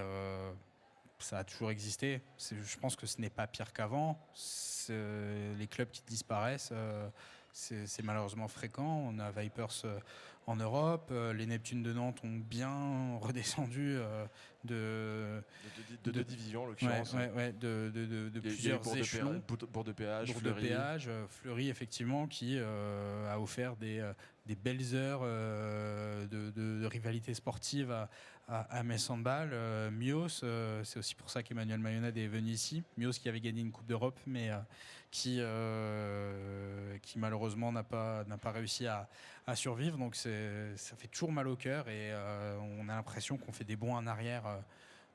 ça a toujours existé. Je pense que ce n'est pas pire qu'avant. Les clubs qui disparaissent, c'est malheureusement fréquent. On a Vipers en Europe, les Neptunes de Nantes ont bien redescendu de deux divisions en l'occurrence. De plusieurs échelons. Bourg de Péage, Fleury effectivement, qui a offert des belles heures de rivalité sportive à Metz Handball. Mios, c'est aussi pour ça qu'Emmanuel Mayonnaise est venu ici. Mios qui avait gagné une Coupe d'Europe, mais qui malheureusement n'a pas réussi à survivre. Donc ça fait toujours mal au cœur, et on a l'impression qu'on fait des bonds en arrière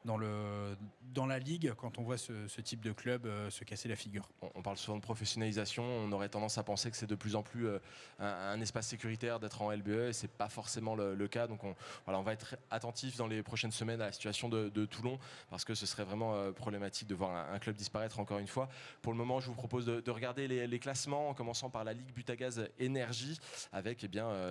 dans la ligue quand on voit ce type de club se casser la figure. On parle souvent de professionnalisation, on aurait tendance à penser que c'est de plus en plus un espace sécuritaire d'être en LBE, et c'est pas forcément le cas. Donc on va être attentif dans les prochaines semaines à la situation de Toulon, parce que ce serait vraiment problématique de voir un club disparaître encore une fois. Pour le moment, je vous propose de regarder les classements, en commençant par la Ligue Butagaz Énergie, avec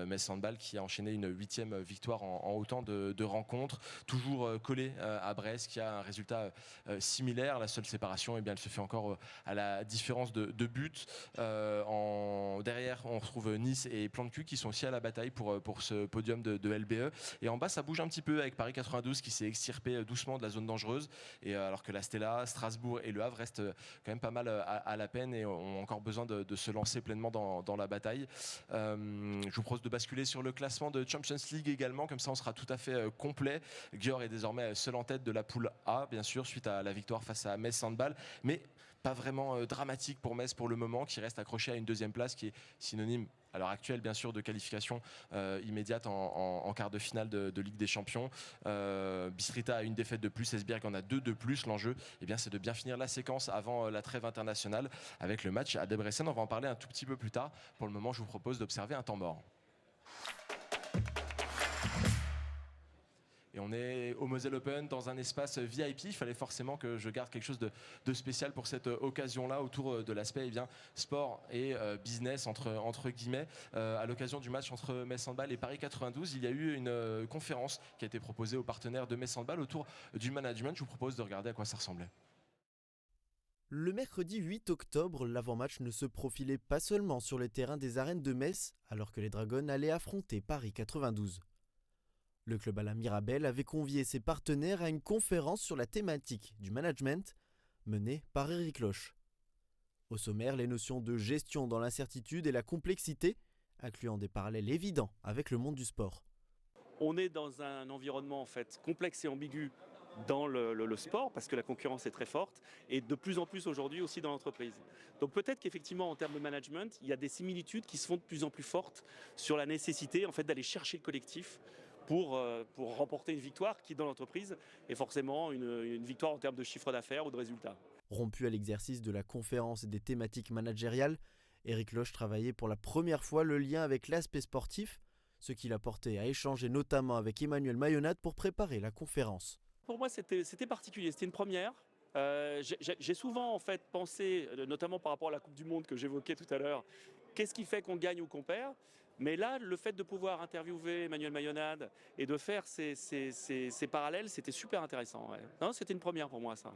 Metz Handball qui a enchaîné une 8e victoire en autant de rencontres, toujours collé à Brest, qui a un résultat similaire. La seule séparation, elle se fait encore à la différence de buts. Derrière, on retrouve Nice et Plan de Cul qui sont aussi à la bataille pour ce podium de LBE. Et en bas, ça bouge un petit peu avec Paris 92 qui s'est extirpé doucement de la zone dangereuse. Et alors que la Stella, Strasbourg et Le Havre restent quand même pas mal à la peine et ont encore besoin de se lancer pleinement dans la bataille. Je vous propose de basculer sur le classement de Champions League également. Comme ça, on sera tout à fait complet. Győr est désormais seul en tête de la poule A, bien sûr, suite à la victoire face à Metz Handball, mais pas vraiment dramatique pour Metz pour le moment, qui reste accroché à une 2e place, qui est synonyme à l'heure actuelle bien sûr de qualification immédiate en quart de finale de Ligue des Champions. Bistrita a une défaite de plus, Esbjerg en a 2 de plus. L'enjeu, c'est de bien finir la séquence avant la trêve internationale avec le match à Debrecen. On va en parler un tout petit peu plus tard. Pour le moment, je vous propose d'observer un temps mort. Et on est au Moselle Open dans un espace VIP. Il fallait forcément que je garde quelque chose de spécial pour cette occasion-là, autour de l'aspect sport et business entre guillemets. À l'occasion du match entre Metz Handball et Paris 92, il y a eu une conférence qui a été proposée aux partenaires de Metz Handball autour du management. Je vous propose de regarder à quoi ça ressemblait. Le mercredi 8 octobre, l'avant-match ne se profilait pas seulement sur le terrain des arènes de Metz, alors que les Dragons allaient affronter Paris 92. Le club à la Mirabelle avait convié ses partenaires à une conférence sur la thématique du management menée par Eric Loche. Au sommaire, les notions de gestion dans l'incertitude et la complexité, incluant des parallèles évidents avec le monde du sport. On est dans un environnement en fait complexe et ambigu dans le sport, parce que la concurrence est très forte, et de plus en plus aujourd'hui aussi dans l'entreprise. Donc peut-être qu'effectivement en termes de management, il y a des similitudes qui se font de plus en plus fortes sur la nécessité en fait d'aller chercher le collectif pour remporter une victoire qui dans l'entreprise est forcément une victoire en termes de chiffre d'affaires ou de résultats. Rompu à l'exercice de la conférence et des thématiques managériales, Eric Loche travaillait pour la première fois le lien avec l'aspect sportif, ce qui l'a porté à échanger notamment avec Emmanuel Mayonnade pour préparer la conférence. Pour moi, c'était particulier, c'était une première. J'ai souvent en fait pensé, notamment par rapport à la Coupe du Monde que j'évoquais tout à l'heure, qu'est-ce qui fait qu'on gagne ou qu'on perd ? Mais là, le fait de pouvoir interviewer Emmanuel Mayonnade et de faire ces parallèles, c'était super intéressant. Ouais. Non, c'était une première pour moi, ça.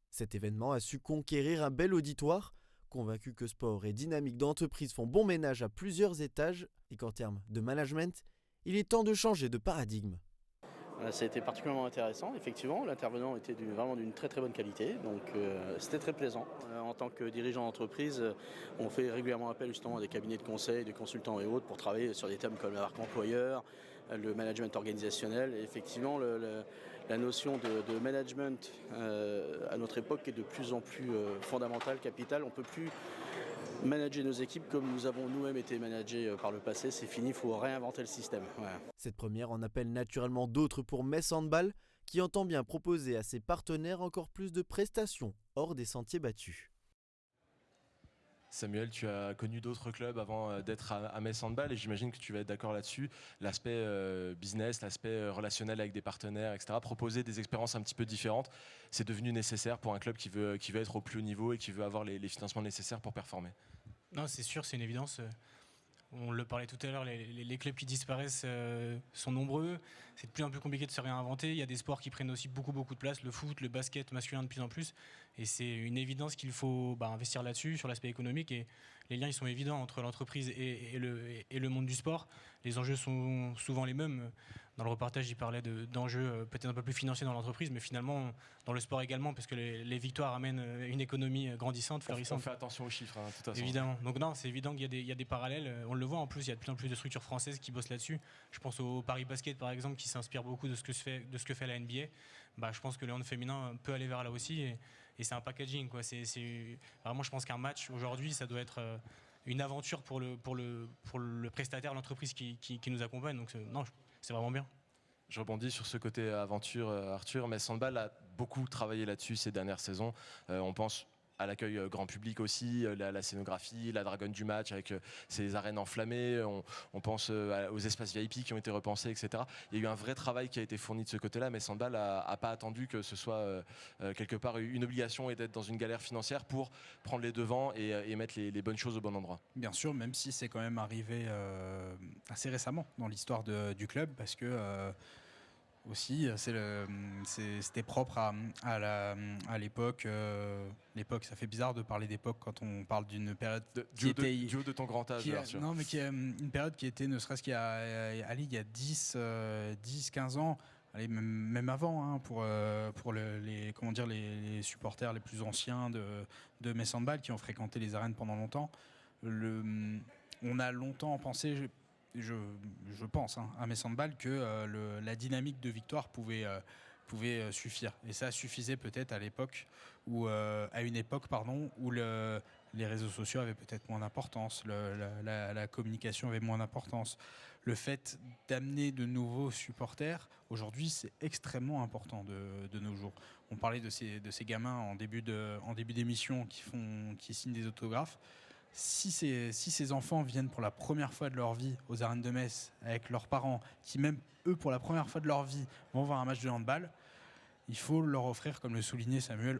Cet événement a su conquérir un bel auditoire, convaincu que sport et dynamique d'entreprise font bon ménage à plusieurs étages et qu'en termes de management, il est temps de changer de paradigme. Ça a été particulièrement intéressant, effectivement. L'intervenant était vraiment d'une très très bonne qualité, donc c'était très plaisant. En tant que dirigeant d'entreprise, on fait régulièrement appel justement à des cabinets de conseil, des consultants et autres pour travailler sur des thèmes comme la marque employeur, le management organisationnel. Et effectivement, la notion de management à notre époque est de plus en plus fondamentale, capitale. On ne peut plus manager nos équipes comme nous avons nous-mêmes été managés par le passé, c'est fini, il faut réinventer le système. Ouais. Cette première en appelle naturellement d'autres pour Metz Handball, qui entend bien proposer à ses partenaires encore plus de prestations hors des sentiers battus. Samuel, tu as connu d'autres clubs avant d'être à Metz Handball et j'imagine que tu vas être d'accord là-dessus. L'aspect business, l'aspect relationnel avec des partenaires, etc. Proposer des expériences un petit peu différentes, c'est devenu nécessaire pour un club qui veut être au plus haut niveau et qui veut avoir les financements nécessaires pour performer. Non, c'est sûr, c'est une évidence. On le parlait tout à l'heure, les clubs qui disparaissent sont nombreux. C'est de plus en plus compliqué de se réinventer. Il y a des sports qui prennent aussi beaucoup de place, le foot, le basket masculin de plus en plus. Et c'est une évidence qu'il faut investir là-dessus, sur l'aspect économique. Et les liens ils sont évidents entre l'entreprise et le monde du sport. Les enjeux sont souvent les mêmes. Dans le reportage, il parlait d'enjeux peut-être un peu plus financiers dans l'entreprise, mais finalement dans le sport également, parce que les victoires amènent une économie grandissante, florissante. On fait attention aux chiffres, de toute façon. Évidemment. Donc non, c'est évident qu'il y a des parallèles. On le voit en plus, il y a de plus en plus de structures françaises qui bossent là-dessus. Je pense au Paris Basket par exemple, qui s'inspire beaucoup de ce que fait la NBA. Je pense que le hand féminin peut aller vers là aussi, et c'est un packaging, quoi. C'est vraiment, je pense qu'un match aujourd'hui, ça doit être une aventure pour le prestataire, l'entreprise qui nous accompagne. Donc non, c'est vraiment bien. Je rebondis sur ce côté aventure, Arthur. Metz Handball a beaucoup travaillé là-dessus ces dernières saisons. On pense à l'accueil grand public aussi, la scénographie, la dragonne du match avec ses arènes enflammées. On pense aux espaces VIP qui ont été repensés, etc. Il y a eu un vrai travail qui a été fourni de ce côté-là, mais Handball n'a pas attendu que ce soit quelque part une obligation et d'être dans une galère financière pour prendre les devants et mettre les bonnes choses au bon endroit. Bien sûr, même si c'est quand même arrivé assez récemment dans l'histoire du club, parce que aussi, c'était propre à l'époque. L'époque, ça fait bizarre de parler d'époque quand on parle d'une période du haut de ton grand âge. Non, mais qui est une période qui était ne serait-ce qu'il y a 10-15 ans, allez, même avant, pour les supporters les plus anciens de Metz Handball qui ont fréquenté les arènes pendant longtemps. On a longtemps pensé... Je pense à Metz Handball que la dynamique de victoire pouvait suffire. Et ça suffisait peut-être à une époque où les réseaux sociaux avaient peut-être moins d'importance, la communication avait moins d'importance. Le fait d'amener de nouveaux supporters, aujourd'hui, c'est extrêmement important de nos jours. On parlait de ces gamins en début d'émission qui signent des autographes. Si ces enfants viennent pour la première fois de leur vie aux arènes de Metz avec leurs parents, qui même eux pour la première fois de leur vie vont voir un match de handball, il faut leur offrir, comme le soulignait Samuel,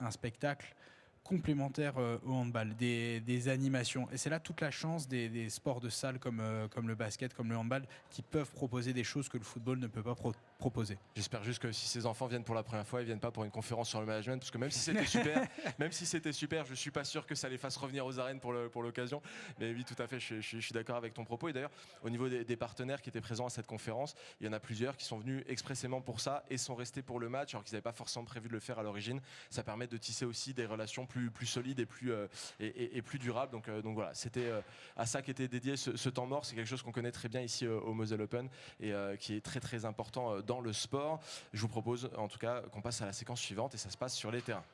un spectacle complémentaire au handball, des animations. Et c'est là toute la chance des sports de salle comme le basket, comme le handball, qui peuvent proposer des choses que le football ne peut pas proposer. J'espère juste que si ces enfants viennent pour la première fois, ils viennent pas pour une conférence sur le management, parce que même si c'était super, je suis pas sûr que ça les fasse revenir aux arènes pour l'occasion. Mais oui, tout à fait, je suis d'accord avec ton propos. Et d'ailleurs, au niveau des partenaires qui étaient présents à cette conférence, il y en a plusieurs qui sont venus expressément pour ça et sont restés pour le match, alors qu'ils n'avaient pas forcément prévu de le faire à l'origine. Ça permet de tisser aussi des relations plus solides et plus durables. Donc voilà, c'était à ça qu'était dédié ce temps mort. C'est quelque chose qu'on connaît très bien ici au Moselle Open et qui est très très important dans le sport. Je vous propose en tout cas qu'on passe à la séquence suivante et ça se passe sur les terrains.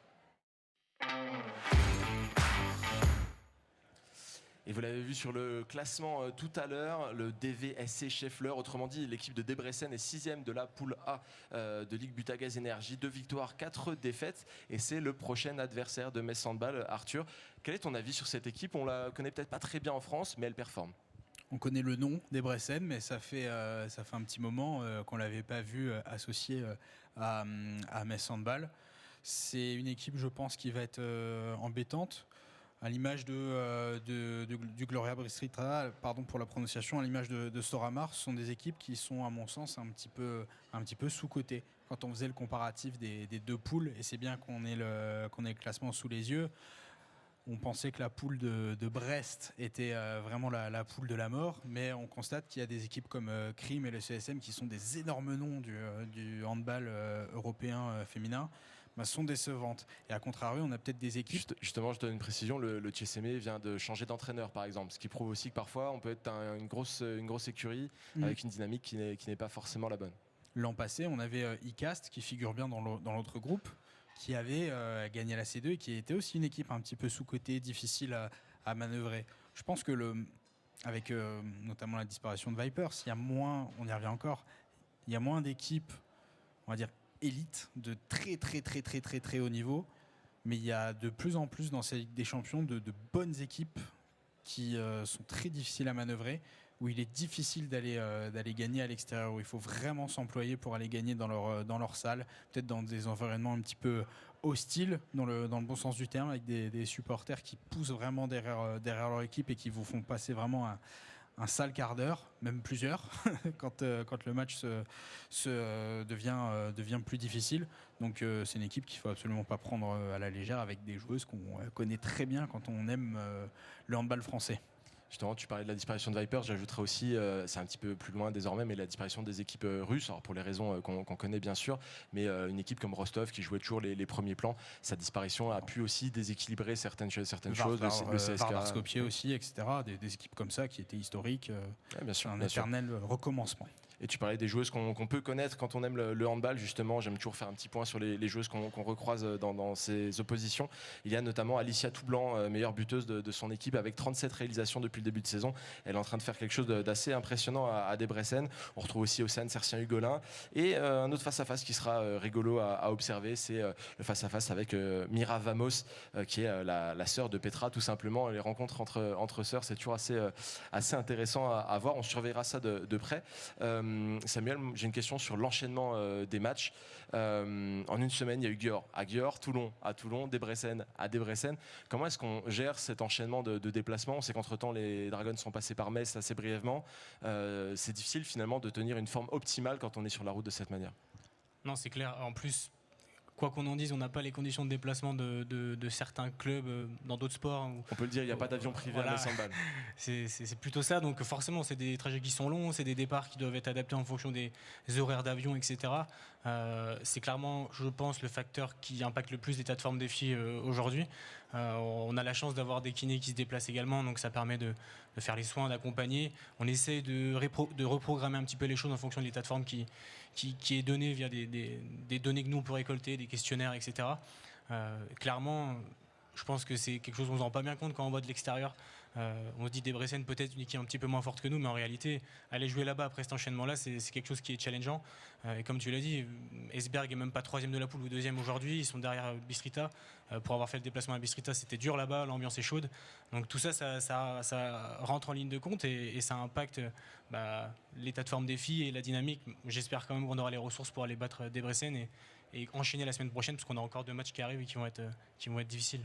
Et vous l'avez vu sur le classement tout à l'heure, le DVSC Scheffler, autrement dit l'équipe de Debrecen est 6e de la poule A de Ligue Butagaz Énergie, 2 victoires, 4 défaites et c'est le prochain adversaire de Metz Handball. Arthur, quel est ton avis sur cette équipe? On la connaît peut-être pas très bien en France, mais elle performe. On connaît le nom Debrecen, mais ça fait un petit moment qu'on ne l'avait pas vu associé à Metz Handball. C'est une équipe, je pense, qui va être embêtante. À l'image du Gloria Bistrița, pardon pour la prononciation, à l'image de Storhamar, ce sont des équipes qui sont, à mon sens, un petit peu sous-cotées. Quand on faisait le comparatif des deux poules, et c'est bien qu'on ait le classement sous les yeux, on pensait que la poule de Brest était vraiment la poule de la mort, mais on constate qu'il y a des équipes comme Crime et le CSM qui sont des énormes noms du handball européen féminin. Sont décevantes. Et à contrario, on a peut-être des équipes... Justement, je donne une précision, le TSM vient de changer d'entraîneur, par exemple, ce qui prouve aussi que parfois, on peut être une grosse écurie avec une dynamique qui n'est pas forcément la bonne. L'an passé, on avait ICAST, qui figure bien dans l'autre groupe, qui avait gagné la C2 et qui était aussi une équipe un petit peu sous-cotée, difficile à manœuvrer. Je pense que avec notamment la disparition de Vipers, il y a moins, on y revient encore, il y a moins d'équipes, on va dire, élite de très haut niveau, mais il y a de plus en plus dans cette Ligue des Champions de bonnes équipes qui sont très difficiles à manœuvrer, où il est difficile d'aller gagner à l'extérieur, où il faut vraiment s'employer pour aller gagner dans leur salle, peut-être dans des environnements un petit peu hostiles, dans le bon sens du terme, avec des supporters qui poussent vraiment derrière leur équipe et qui vous font passer vraiment un sale quart d'heure, même plusieurs, quand le match devient plus difficile. Donc c'est une équipe qu'il ne faut absolument pas prendre à la légère, avec des joueuses qu'on connaît très bien quand on aime le handball français. Justement, tu parlais de la disparition de Vipers, j'ajouterais aussi, c'est un petit peu plus loin désormais, mais la disparition des équipes russes, alors pour les raisons qu'on connaît bien sûr, mais une équipe comme Rostov qui jouait toujours les premiers plans, sa disparition a pu aussi déséquilibrer certaines choses, le CSKA. Vardar Skopje aussi, etc. Des équipes comme ça qui étaient historiques, bien sûr, un éternel recommencement. Et tu parlais des joueuses qu'on peut connaître quand on aime le handball, justement. J'aime toujours faire un petit point sur les joueuses qu'on recroise dans ces oppositions. Il y a notamment Alicia Toublanc, meilleure buteuse de son équipe, avec 37 réalisations depuis le début de saison. Elle est en train de faire quelque chose d'assez impressionnant à Debrecen. On retrouve aussi Océane Sercien-Hugolin. Et un autre face-à-face qui sera rigolo à observer, c'est le face-à-face avec Mira Vamos, qui est la sœur de Petra, tout simplement. Les rencontres entre sœurs, c'est toujours assez intéressant à voir. On surveillera ça de près. Samuel, j'ai une question sur l'enchaînement des matchs. En une semaine, il y a eu Győr à Győr, Toulon à Toulon, Debrecen à Debrecen. Comment est-ce qu'on gère cet enchaînement de déplacements? On sait qu'entre-temps, les Dragons sont passés par Metz assez brièvement. C'est difficile finalement de tenir une forme optimale quand on est sur la route de cette manière. Non, c'est clair. En plus, quoi qu'on en dise, on n'a pas les conditions de déplacement de certains clubs dans d'autres sports. On peut le dire, il n'y a pas d'avion privé à Metz Handball. C'est plutôt ça. Donc forcément, c'est des trajets qui sont longs, c'est des départs qui doivent être adaptés en fonction des horaires d'avion, etc. C'est clairement, je pense, le facteur qui impacte le plus l'état de forme des filles aujourd'hui. On a la chance d'avoir des kinés qui se déplacent également, donc ça permet de faire les soins, d'accompagner. On essaie de reprogrammer un petit peu les choses en fonction de l'état de forme qui est donné via des données que nous on peut récolter, des questionnaires, etc. Clairement, je pense que c'est quelque chose qu'on ne se rend pas bien compte quand on voit de l'extérieur. On se dit Debrecen peut-être une équipe un petit peu moins forte que nous, mais en réalité, aller jouer là-bas après cet enchaînement-là, c'est quelque chose qui est challengeant. Et comme tu l'as dit, Esbjerg est même pas 3e de la poule ou 2e aujourd'hui, ils sont derrière Bistrița. Pour avoir fait le déplacement à Bistrița, c'était dur là-bas, l'ambiance est chaude. Donc tout ça, ça rentre en ligne de compte et ça impacte l'état de forme des filles et la dynamique. J'espère quand même qu'on aura les ressources pour aller battre Debrecen et enchaîner la semaine prochaine, parce qu'on a encore 2 matchs qui arrivent et qui vont être difficiles.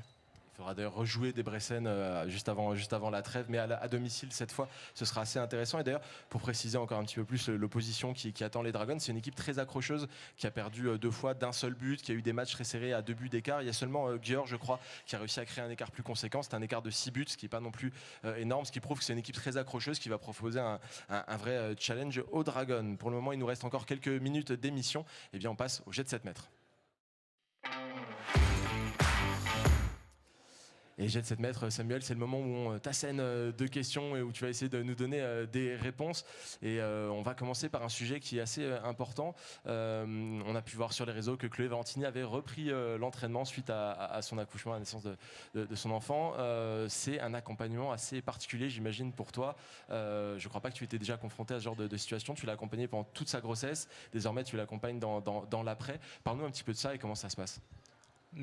Il faudra d'ailleurs rejouer des Bressen juste avant la trêve, mais à domicile cette fois, ce sera assez intéressant. Et d'ailleurs, pour préciser encore un petit peu plus l'opposition qui attend les Dragons, c'est une équipe très accrocheuse qui a perdu 2 fois d'un seul but, qui a eu des matchs très serrés à 2 buts d'écart. Il y a seulement Györ, je crois, qui a réussi à créer un écart plus conséquent. C'est un écart de 6 buts, ce qui n'est pas non plus énorme, ce qui prouve que c'est une équipe très accrocheuse qui va proposer un vrai challenge aux Dragons. Pour le moment, il nous reste encore quelques minutes d'émission. Et bien, on passe au jet de 7 mètres. Et jet de 7 mètres, Samuel, c'est le moment où on t'assène 2 questions et où tu vas essayer de nous donner des réponses. Et on va commencer par un sujet qui est assez important. On a pu voir sur les réseaux que Chloé Valentini avait repris l'entraînement suite à son accouchement, à la naissance de son enfant. C'est un accompagnement assez particulier, j'imagine, pour toi. Je ne crois pas que tu étais déjà confronté à ce genre de situation. Tu l'as accompagné pendant toute sa grossesse. Désormais, tu l'accompagnes dans l'après. Parle-nous un petit peu de ça et comment ça se passe.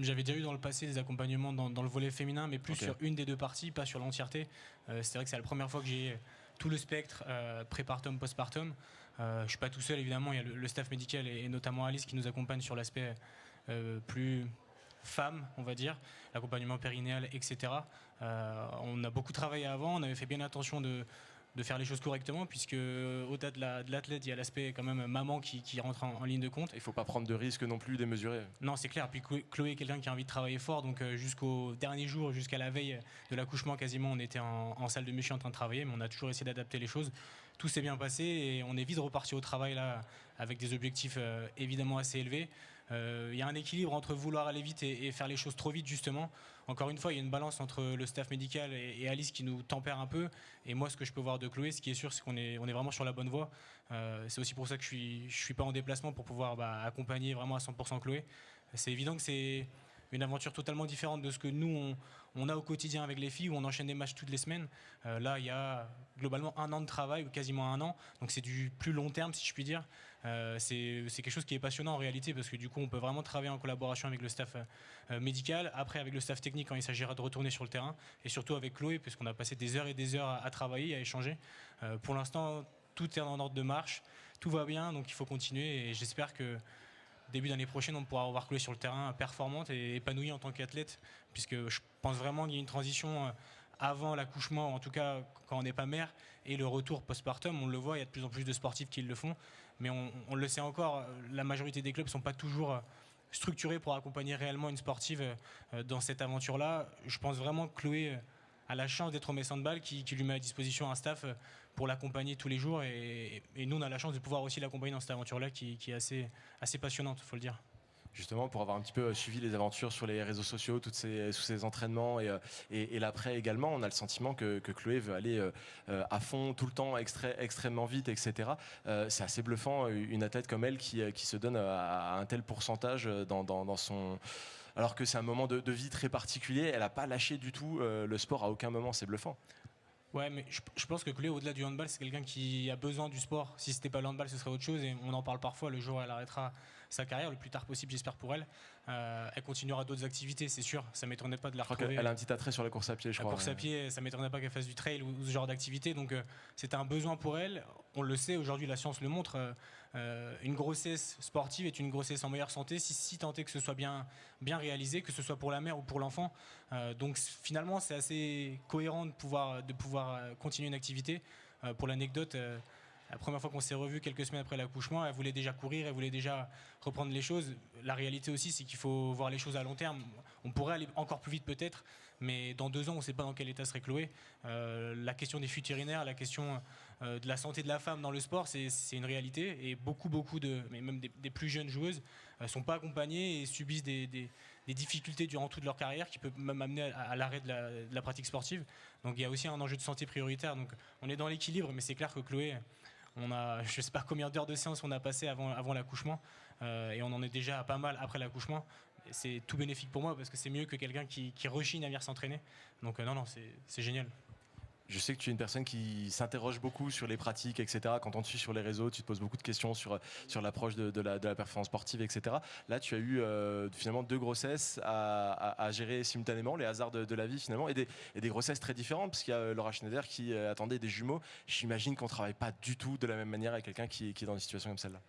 J'avais déjà eu dans le passé des accompagnements dans le volet féminin, mais plus sur une des 2 parties, pas sur l'entièreté. C'est vrai que c'est la première fois que j'ai tout le spectre prépartum, postpartum. Je ne suis pas tout seul, évidemment, il y a le staff médical et notamment Alice qui nous accompagne sur l'aspect plus femme, on va dire, l'accompagnement périnéal, etc. On a beaucoup travaillé avant, on avait fait bien attention de faire les choses correctement, puisque au-delà de l'athlète, il y a l'aspect quand même maman qui rentre en ligne de compte. Il ne faut pas prendre de risques non plus démesurés. Non, c'est clair. Puis Chloé est quelqu'un qui a envie de travailler fort, donc jusqu'au dernier jour, jusqu'à la veille de l'accouchement, quasiment, on était en salle de muscu en train de travailler, mais on a toujours essayé d'adapter les choses. Tout s'est bien passé et on est vite reparti au travail là, avec des objectifs évidemment assez élevés. Il y a un équilibre entre vouloir aller vite et faire les choses trop vite, justement. Encore une fois, il y a une balance entre le staff médical et Alice qui nous tempère un peu. Et moi, ce que je peux voir de Chloé, ce qui est sûr, c'est qu'on est vraiment sur la bonne voie. C'est aussi pour ça que je suis pas en déplacement pour pouvoir accompagner vraiment à 100% Chloé. C'est évident que c'est une aventure totalement différente de ce que nous, on a au quotidien avec les filles, où on enchaîne des matchs toutes les semaines. Là, il y a globalement 1 an de travail, ou quasiment 1 an. Donc c'est du plus long terme, si je puis dire. C'est quelque chose qui est passionnant en réalité, parce que du coup, on peut vraiment travailler en collaboration avec le staff médical, après avec le staff technique quand il s'agira de retourner sur le terrain, et surtout avec Chloé, puisqu'on a passé des heures et des heures à travailler, à échanger. Pour l'instant, tout est en ordre de marche, tout va bien, donc il faut continuer, et j'espère que début d'année prochaine, on pourra revoir Chloé sur le terrain performante et épanouie en tant qu'athlète, puisque je pense vraiment qu'il y a une transition avant l'accouchement, en tout cas quand on n'est pas mère, et le retour postpartum. On le voit, il y a de plus en plus de sportifs qui le font, mais on le sait encore, la majorité des clubs ne sont pas toujours structurés pour accompagner réellement une sportive dans cette aventure-là. Je pense vraiment que Chloé a la chance d'être au Messin de Bâle qui lui met à disposition un staff pour l'accompagner tous les jours, et nous on a la chance de pouvoir aussi l'accompagner dans cette aventure-là qui est assez passionnante, il faut le dire. Justement, pour avoir un petit peu suivi les aventures sur les réseaux sociaux, tous ces entraînements et l'après également, on a le sentiment que Chloé veut aller à fond tout le temps, extrêmement vite, etc. C'est assez bluffant, une athlète comme elle qui se donne à un tel pourcentage dans son... Alors que c'est un moment de vie très particulier, elle n'a pas lâché du tout le sport à aucun moment, c'est bluffant. Ouais, mais je pense que Chloé, au-delà du handball, c'est quelqu'un qui a besoin du sport. Si c'était pas le handball, ce serait autre chose, et on en parle parfois. Le jour où elle arrêtera sa carrière, le plus tard possible, j'espère pour elle, elle continuera d'autres activités, c'est sûr. Ça m'étonnerait pas de la retrouver. Elle a un petit attrait sur la course à pied, je crois. La course à pied, ça m'étonnerait pas qu'elle fasse du trail ou ce genre d'activité. Donc c'est un besoin pour elle. On le sait, aujourd'hui la science le montre. Une grossesse sportive est une grossesse en meilleure santé si tant est que ce soit bien réalisé, que ce soit pour la mère ou pour l'enfant. Donc finalement c'est assez cohérent de pouvoir continuer une activité. Pour l'anecdote, la première fois qu'on s'est revus quelques semaines après l'accouchement, elle voulait déjà courir, elle voulait déjà reprendre les choses. La réalité aussi, c'est qu'il faut voir les choses à long terme. On pourrait aller encore plus vite peut-être, mais dans 2 ans, on ne sait pas dans quel état serait Chloé. La question des futurinaires, la question de la santé de la femme dans le sport, c'est une réalité. Et beaucoup mais même des plus jeunes joueuses ne sont pas accompagnées et subissent des difficultés durant toute leur carrière qui peuvent même amener à l'arrêt de la pratique sportive. Donc il y a aussi un enjeu de santé prioritaire. Donc on est dans l'équilibre, mais c'est clair que Chloé, je ne sais pas combien d'heures de séance on a passé avant l'accouchement, et on en est déjà pas mal après l'accouchement. C'est tout bénéfique pour moi parce que c'est mieux que quelqu'un qui rechigne à venir s'entraîner. Donc non, c'est génial. Je sais que tu es une personne qui s'interroge beaucoup sur les pratiques, etc. Quand on te suit sur les réseaux, tu te poses beaucoup de questions sur l'approche de la performance sportive, etc. Là, tu as eu finalement 2 grossesses à gérer simultanément, les hasards de la vie finalement, et des grossesses très différentes, parce qu'il y a Laura Schneider qui attendait des jumeaux. J'imagine qu'on ne travaille pas du tout de la même manière avec quelqu'un qui est dans une situation comme celle-là.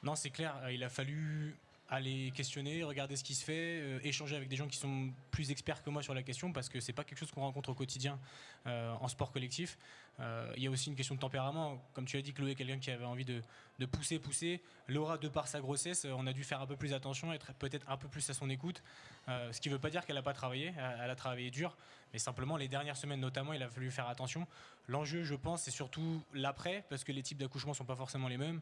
Non, c'est clair. Il a fallu aller questionner, regarder ce qui se fait, échanger avec des gens qui sont plus experts que moi sur la question, parce que c'est pas quelque chose qu'on rencontre au quotidien en sport collectif. Il y a aussi une question de tempérament. Comme tu as dit, Chloé est quelqu'un qui avait envie de pousser. Laura, de par sa grossesse, on a dû faire un peu plus attention, être peut-être un peu plus à son écoute. Ce qui ne veut pas dire qu'elle n'a pas travaillé, elle a travaillé dur, mais simplement les dernières semaines notamment, il a fallu faire attention. L'enjeu, je pense, c'est surtout l'après, parce que les types d'accouchement ne sont pas forcément les mêmes,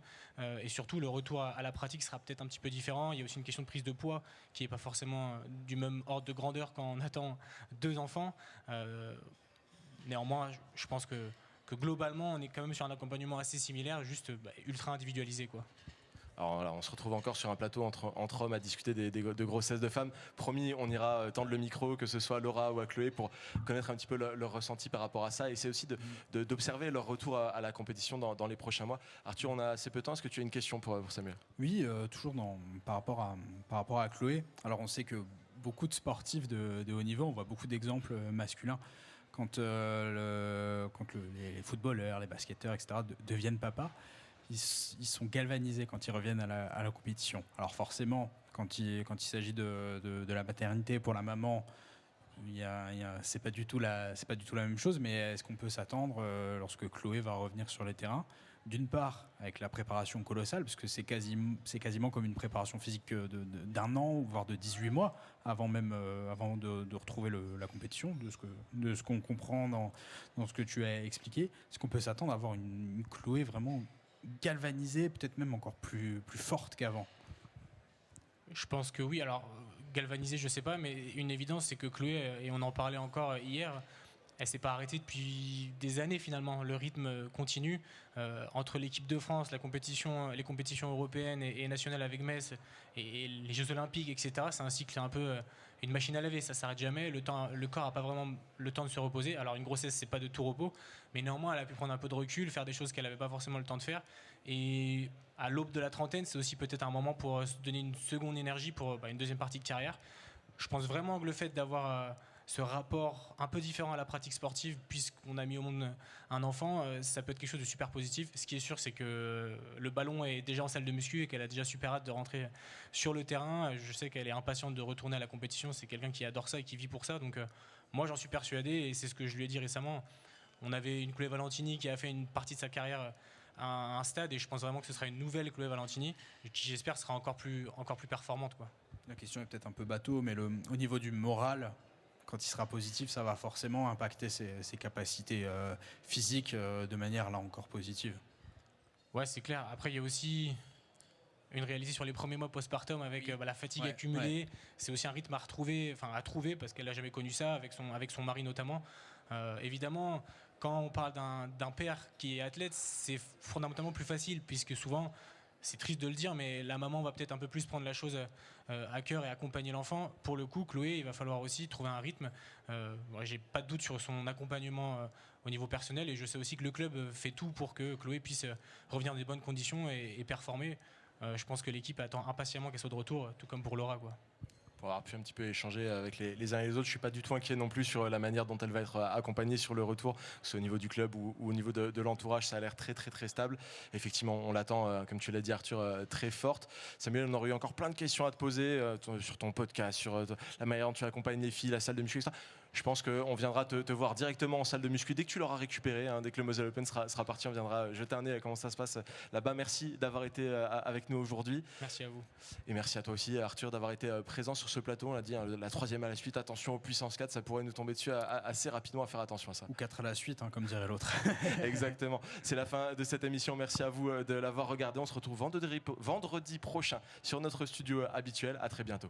et surtout le retour à la pratique sera peut-être un petit peu différent. Il y a aussi une question de prise de poids qui n'est pas forcément du même ordre de grandeur quand on attend 2 enfants. Néanmoins, je pense que globalement, on est quand même sur un accompagnement assez similaire, juste ultra individualisé, quoi. Alors voilà, on se retrouve encore sur un plateau entre hommes à discuter de grossesses de femmes. Promis, on ira tendre le micro, que ce soit à Laura ou à Chloé, pour connaître un petit peu leur ressenti par rapport à ça. Et c'est aussi d'observer leur retour à la compétition dans les prochains mois. Arthur, on a assez peu de temps. Est-ce que tu as une question pour Samuel ? Oui, toujours par rapport à Chloé. Alors on sait que beaucoup de sportifs de haut niveau, on voit beaucoup d'exemples masculins. Quand les footballeurs, les basketteurs, etc. deviennent papas, ils sont galvanisés quand ils reviennent à la compétition. Alors forcément, quand il s'agit de la maternité pour la maman, c'est pas du tout la même chose. Mais est-ce qu'on peut s'attendre lorsque Chloé va revenir sur les terrains, d'une part avec la préparation colossale, parce que c'est quasiment comme une préparation physique d'un an, voire de 18 mois, avant de retrouver la compétition, de ce qu'on comprend dans ce que tu as expliqué. Est-ce qu'on peut s'attendre à avoir une Chloé vraiment galvanisée, peut-être même encore plus forte qu'avant ? Je pense que oui. Alors, galvanisée, je sais pas, mais une évidence, c'est que Chloé, et on en parlait encore hier, elle s'est pas arrêtée depuis des années finalement. Le rythme continue entre l'équipe de France, les compétitions européennes et nationales avec Metz et les Jeux Olympiques, etc. C'est un cycle un peu une machine à laver, ça s'arrête jamais. Le corps n'a pas vraiment le temps de se reposer. Alors une grossesse, c'est pas de tout repos, mais néanmoins elle a pu prendre un peu de recul, faire des choses qu'elle n'avait pas forcément le temps de faire. Et à l'aube de la trentaine, c'est aussi peut-être un moment pour se donner une seconde énergie pour une deuxième partie de carrière. Je pense vraiment que le fait d'avoir ce rapport un peu différent à la pratique sportive, puisqu'on a mis au monde un enfant, ça peut être quelque chose de super positif. Ce qui est sûr, c'est que le ballon est déjà en salle de muscu et qu'elle a déjà super hâte de rentrer sur le terrain. Je sais qu'elle est impatiente de retourner à la compétition. C'est quelqu'un qui adore ça et qui vit pour ça. Donc moi, j'en suis persuadé, et c'est ce que je lui ai dit récemment. On avait une Chloé Valentini qui a fait une partie de sa carrière à un stade, et je pense vraiment que ce sera une nouvelle Chloé Valentini qui, j'espère, sera encore plus performante, quoi. La question est peut-être un peu bateau, mais au niveau du moral, quand il sera positif, ça va forcément impacter ses capacités physiques de manière là encore positive. Ouais, c'est clair. Après, il y a aussi une réalité sur les premiers mois postpartum avec la fatigue accumulée. Ouais. C'est aussi un rythme à trouver parce qu'elle n'a jamais connu ça avec son mari notamment. Évidemment, quand on parle d'un père qui est athlète, c'est fondamentalement plus facile, puisque souvent, c'est triste de le dire, mais la maman va peut-être un peu plus prendre la chose à cœur et accompagner l'enfant. Pour le coup, Chloé, il va falloir aussi trouver un rythme. J'ai pas de doute sur son accompagnement au niveau personnel, et je sais aussi que le club fait tout pour que Chloé puisse revenir dans des bonnes conditions et performer. Je pense que l'équipe attend impatiemment qu'elle soit de retour, tout comme pour Laura, quoi. Pour avoir pu un petit peu échanger avec les uns et les autres, je ne suis pas du tout inquiet non plus sur la manière dont elle va être accompagnée sur le retour, que ce soit au niveau du club ou au niveau de l'entourage. Ça a l'air très très très stable. Effectivement, on l'attend, comme tu l'as dit Arthur, très forte. Samuel, on aurait eu encore plein de questions à te poser sur ton podcast, sur la manière dont tu accompagnes les filles, la salle de muscu, etc. Je pense qu'on viendra te voir directement en salle de muscu dès que tu l'auras récupéré, dès que le Moselle Open sera parti, on viendra jeter un nez à comment ça se passe là-bas. Merci d'avoir été avec nous aujourd'hui. Merci à vous. Et merci à toi aussi Arthur d'avoir été présent sur ce plateau. On l'a dit, la troisième à la suite, attention aux puissance 4, ça pourrait nous tomber dessus assez rapidement, à faire attention à ça. Ou 4 à la suite, comme dirait l'autre. Exactement, c'est la fin de cette émission. Merci à vous de l'avoir regardé. On se retrouve vendredi prochain sur notre studio habituel. À très bientôt.